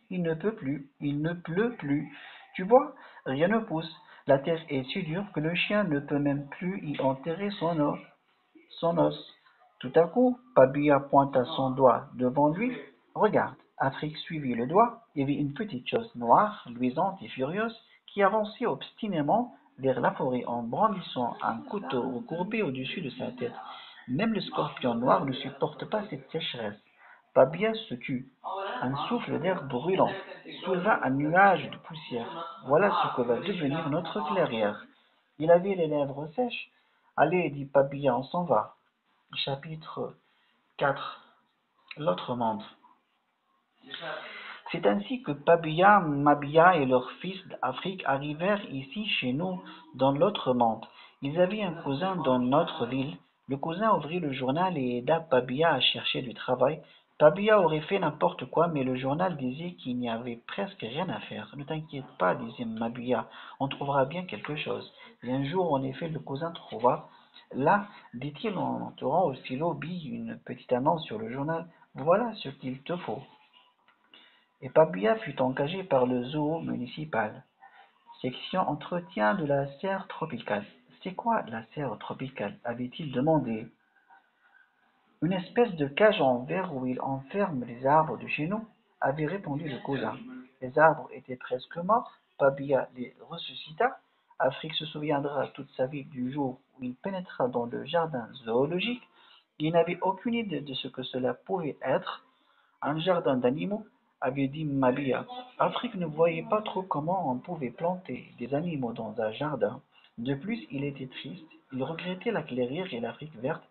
il ne peut plus, il ne pleut plus. Tu vois, rien ne pousse. La terre est si dure que le chien ne peut même plus y enterrer son os. Tout à coup, Pabia pointa son doigt devant lui. Regarde, Afrique suivit le doigt et vit une petite chose noire, luisante et furieuse, qui avançait obstinément vers la forêt en brandissant un couteau recourbé au-dessus de sa tête. Même le scorpion noir ne supporte pas cette sécheresse. Pabia se tut. Un souffle d'air brûlant souleva un nuage de poussière. Voilà ce que va devenir notre clairière. Il avait les lèvres sèches. Allez, dit Pabia, on s'en va. Chapitre 4. L'autre monde. C'est ainsi que Pabia, Mabia et leurs fils d'Afrique arrivèrent ici chez nous, dans l'autre monde. Ils avaient un cousin dans notre ville. Le cousin ouvrit le journal et aida Pabia à chercher du travail. Pabia aurait fait n'importe quoi, mais le journal disait qu'il n'y avait presque rien à faire. Ne t'inquiète pas, disait Mabia, on trouvera bien quelque chose. Et un jour, en effet, le cousin trouva. Là, dit-il en entourant au stylo bille une petite annonce sur le journal, voilà ce qu'il te faut. Et Pabia fut engagé par le zoo municipal. Section entretien de la serre tropicale. C'est quoi la serre tropicale? Avait-il demandé. Une espèce de cage en verre où il enferme les arbres de chez nous, avait répondu le cousin. Les arbres étaient presque morts, Pabia les ressuscita. Afrique se souviendra toute sa vie du jour où il pénétra dans le jardin zoologique. Il n'avait aucune idée de ce que cela pouvait être. Un jardin d'animaux, avait dit Mabia. Afrique ne voyait pas trop comment on pouvait planter des animaux dans un jardin. De plus, il était triste, il regrettait la clairière et l'Afrique verte.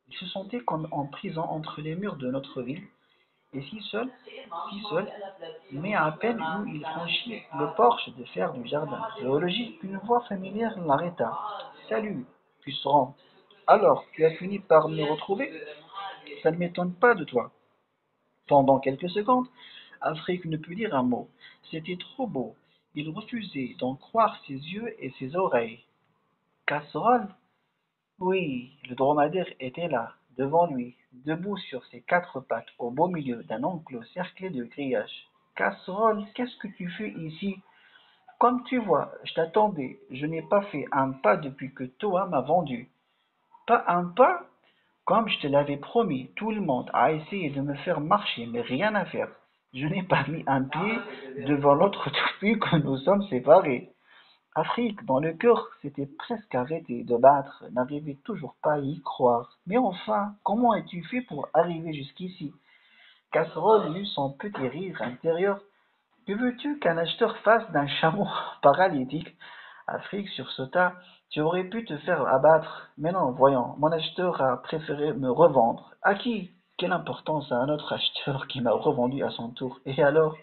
Il se sentait comme en prison entre les murs de notre ville, et si seul, mais à peine eut il franchi le porche de fer du jardin zoologique qu'une voix familière l'arrêta. Salut, puceron. Alors, tu as fini par me retrouver? Ça ne m'étonne pas de toi. Pendant quelques secondes, Afrique ne put dire un mot. C'était trop beau. Il refusait d'en croire ses yeux et ses oreilles. Casserole? Oui, le dromadaire était là, devant lui, debout sur ses quatre pattes, au beau milieu d'un enclos cerclé de grillages. Casserole, qu'est-ce que tu fais ici? Comme tu vois, je t'attendais. Je n'ai pas fait un pas depuis que Toa m'a vendu. Pas un pas? Comme je te l'avais promis, tout le monde a essayé de me faire marcher, mais rien à faire. Je n'ai pas mis un pied devant l'autre depuis que nous sommes séparés. Afrique, dans le cœur, s'était presque arrêté de battre, n'arrivait toujours pas à y croire. Mais enfin, comment as-tu fait pour arriver jusqu'ici? Casserole eut son petit rire intérieur. Que veux-tu qu'un acheteur fasse d'un chameau paralytique? Afrique sursauta. Tu aurais pu te faire abattre. Mais non, voyons, mon acheteur a préféré me revendre. À qui? Quelle importance à un autre acheteur qui m'a revendu à son tour. Et alors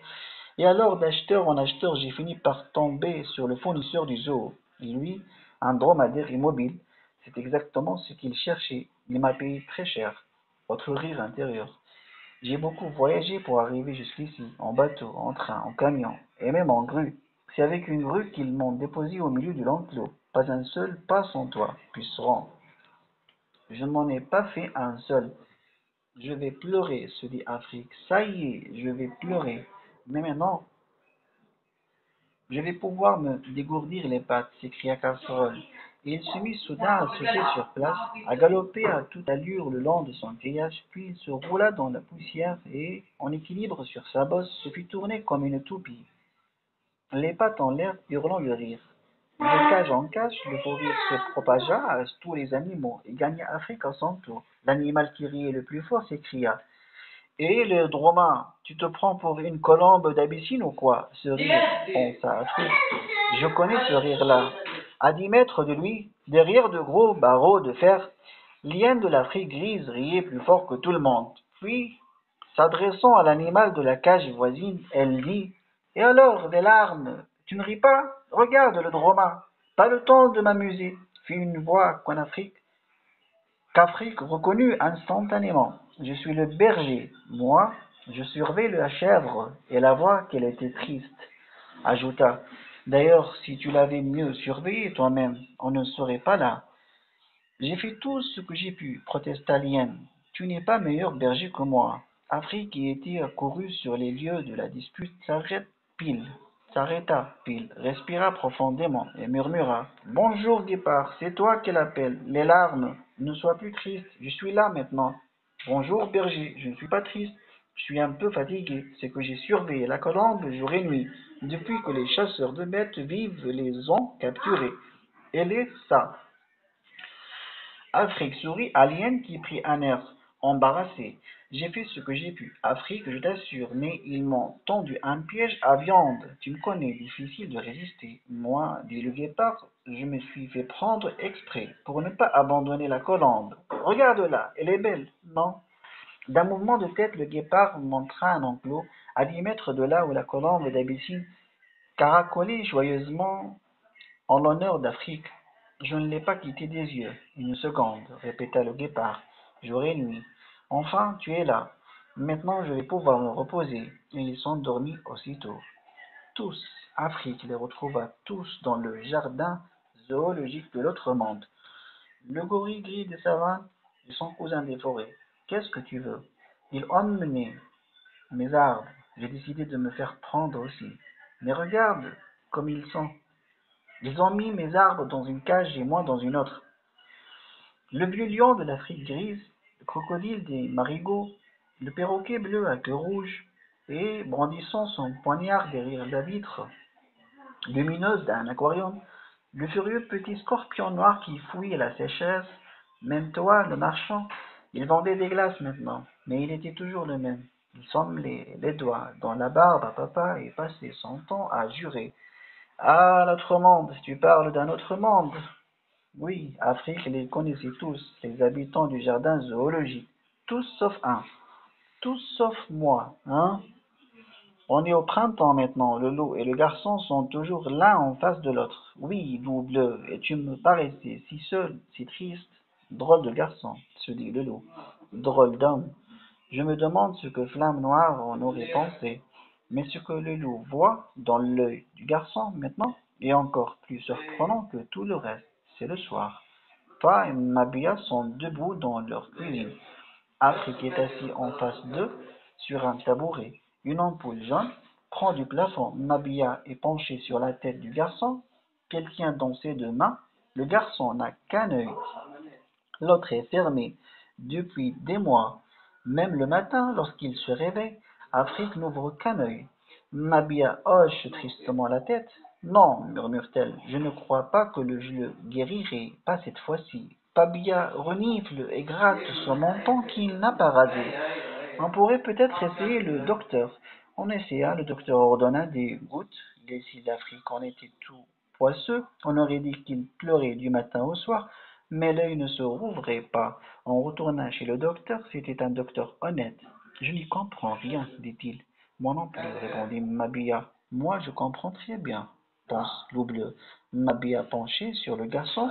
d'acheteur en acheteur, j'ai fini par tomber sur le fournisseur du zoo. Lui, un dromadaire immobile. C'est exactement ce qu'il cherchait. Il m'a payé très cher. Autre rire intérieur. J'ai beaucoup voyagé pour arriver jusqu'ici, en bateau, en train, en camion, et même en grue. C'est avec une grue qu'ils m'ont déposé au milieu de l'enclos. Pas un seul pas sans toi, puceron. Je n'en ai pas fait un seul. Je vais pleurer, se dit Afrique. Ça y est, je vais pleurer. Mais maintenant, je vais pouvoir me dégourdir les pattes, s'écria Casserole. Et il se mit soudain à sauter sur place, à galoper à toute allure le long de son grillage, puis il se roula dans la poussière et, en équilibre sur sa bosse, se fit tourner comme une toupie, les pattes en l'air, hurlant de rire. De cage en cage, le fou rire se propagea à tous les animaux et gagna Afrique à son tour. L'animal qui riait le plus fort s'écria: Et le droma, tu te prends pour une colombe d'Abyssine ou quoi? Ce rire, pensa Afrique. Je connais ce rire-là. À 10 mètres de lui, derrière de gros barreaux de fer, l'hyène de l'Afrique grise riait plus fort que tout le monde. Puis, s'adressant à l'animal de la cage voisine, elle dit: Et alors, des larmes, tu ne ris pas? Regarde le droma. Pas le temps de m'amuser, fit une voix qu'Afrique reconnut instantanément. Je suis le berger, moi, je surveille la chèvre, et la voix qu'elle était triste. Ajouta: D'ailleurs, si tu l'avais mieux surveillé toi-même, on ne serait pas là. J'ai fait tout ce que j'ai pu, protesta l'hyène. Tu n'es pas meilleur berger que moi. Afrique, qui était accouru sur les lieux de la dispute, s'arrêta pile, respira profondément et murmura: Bonjour, guépard, c'est toi qu'elle appelle. Les larmes, ne sois plus triste, je suis là maintenant. Bonjour, berger, je ne suis pas triste, je suis un peu fatigué, c'est que j'ai surveillé la colombe jour et nuit, depuis que les chasseurs de bêtes vives les ont capturées. Elle est ça. Afrique sourit à l'hyène qui prit un air embarrassé. J'ai fait ce que j'ai pu, Afrique, je t'assure, mais ils m'ont tendu un piège à viande. Tu me connais, difficile de résister. Moi, dit le guépard, je me suis fait prendre exprès pour ne pas abandonner la colombe. Regarde-la, elle est belle, non? D'un mouvement de tête, le guépard montra un enclos à 10 mètres de là où la colombe d'Abyssine caracolait joyeusement en l'honneur d'Afrique. Je ne l'ai pas quitté des yeux. Une seconde, répéta le guépard, jour et nuit. Enfin, tu es là. Maintenant, je vais pouvoir me reposer. Et ils s'endormit aussitôt. Tous, Afrique les retrouva tous dans le jardin zoologique de l'autre monde. Le gorille gris des savanes et son cousin des forêts. Qu'est-ce que tu veux? Ils ont emmené mes arbres. J'ai décidé de me faire prendre aussi. Mais regarde comme ils sont. Ils ont mis mes arbres dans une cage et moi dans une autre. Le vieux lion de l'Afrique grise, le crocodile des marigots, le perroquet bleu à queue rouge, et, brandissant son poignard derrière la vitre lumineuse d'un aquarium, le furieux petit scorpion noir qui fouille la sécheresse, même toi, le marchand, il vendait des glaces maintenant, mais il était toujours le même. Il semblait les doigts dans la barbe à papa et passait son temps à jurer. Ah, l'autre monde, tu parles d'un autre monde. Oui, Afrique les connaissait tous, les habitants du jardin zoologique. Tous sauf un. Tous sauf moi, hein? On est au printemps maintenant, le loup et le garçon sont toujours l'un en face de l'autre. Oui, loup bleu, et tu me paraissais si seul, si triste. Drôle de garçon, se dit le loup. Drôle d'homme. Je me demande ce que Flamme Noire en aurait pensé. Mais ce que le loup voit dans l'œil du garçon maintenant est encore plus surprenant que tout le reste. C'est le soir. Toi et Mabia sont debout dans leur cuisine. Afrique est assis en face d'eux sur un tabouret. Une ampoule jaune prend du plafond. Mabia est penchée sur la tête du garçon qu'elle tient dans ses deux mains. Le garçon n'a qu'un œil. L'autre est fermé depuis des mois. Même le matin, lorsqu'il se réveille, Afrique n'ouvre qu'un œil. Mabia hoche tristement la tête. Non, murmure-t-elle, je ne crois pas que je le guérirai, pas cette fois-ci. Mabia renifle et gratte son menton qu'il n'a pas rasé. On pourrait peut-être essayer le docteur. On essaya, le docteur ordonna des gouttes. Les cils d'Afrique en étaient tout poisseux. On aurait dit qu'il pleurait du matin au soir, mais l'œil ne se rouvrait pas. On retourna chez le docteur, c'était un docteur honnête. Je n'y comprends rien, dit-il. Moi non plus, répondit Mabia. Moi, je comprends très bien, pense Loup Bleu. Mabia penchée sur le garçon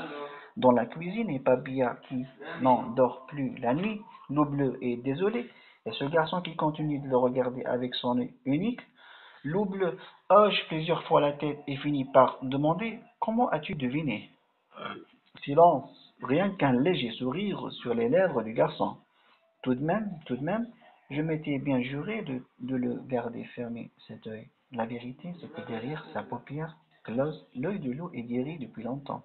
dans la cuisine et Mabia qui n'en dort plus la nuit. Loup Bleu est désolé. Et ce garçon qui continue de le regarder avec son œil unique, Loup Bleu hoche plusieurs fois la tête et finit par demander: Comment as-tu deviné? Silence, rien qu'un léger sourire sur les lèvres du garçon. Tout de même, je m'étais bien juré de le garder fermé, cet œil. La vérité, c'est que derrière sa paupière close, l'œil de loup est guéri depuis longtemps.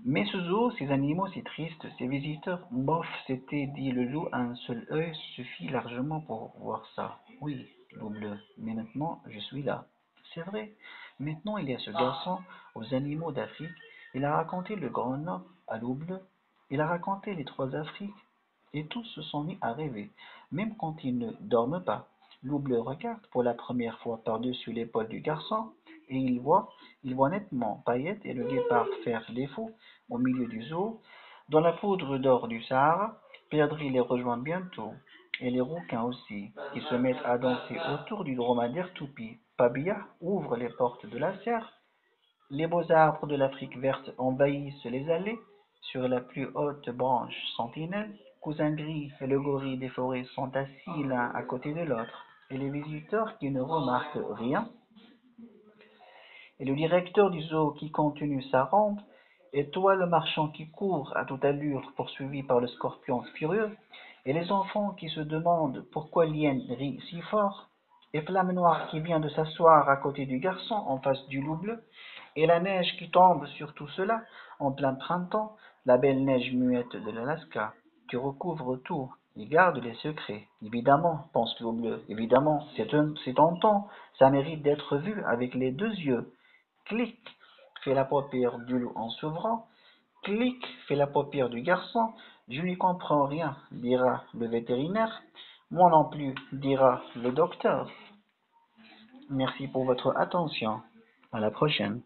Mais ce zoo, ces animaux si tristes, ces visiteurs, bof, s'était dit le loup, un seul œil suffit largement pour voir ça. Oui, loup bleu, mais maintenant je suis là. C'est vrai, Maintenant il y a ce garçon aux animaux d'Afrique, il a raconté le grand nord à l'eau bleue, il a raconté les trois Afriques, et tous se sont mis à rêver, même quand ils ne dorment pas. Loup bleu regarde pour la première fois par-dessus l'épaule du garçon, et il voit nettement Paillette et le guépard faire défaut au milieu du zoo. Dans la poudre d'or du Sahara, Perdrix les rejoint bientôt, et les rouquins aussi, qui se mettent à danser autour du dromadaire toupie. Pabia ouvre les portes de la serre, les beaux arbres de l'Afrique verte envahissent les allées. Sur la plus haute branche sentinelle, Cousin Gris et le gorille des forêts sont assis l'un à côté de l'autre, et les visiteurs qui ne remarquent rien, et le directeur du zoo qui continue sa ronde, et toi le marchand qui court à toute allure poursuivi par le scorpion furieux, et les enfants qui se demandent pourquoi l'hyène rit si fort, et Flamme Noire qui vient de s'asseoir à côté du garçon en face du loup bleu, et la neige qui tombe sur tout cela en plein printemps, la belle neige muette de l'Alaska, qui recouvre tout et garde les secrets. Évidemment, pense Loup bleu, évidemment, c'est tentant, ça mérite d'être vu avec les deux yeux. Clic, fait la paupière du loup en s'ouvrant. Clic, fait la paupière du garçon. Je n'y comprends rien, dira le vétérinaire. Moi non plus, dira le docteur. Merci pour votre attention. À la prochaine.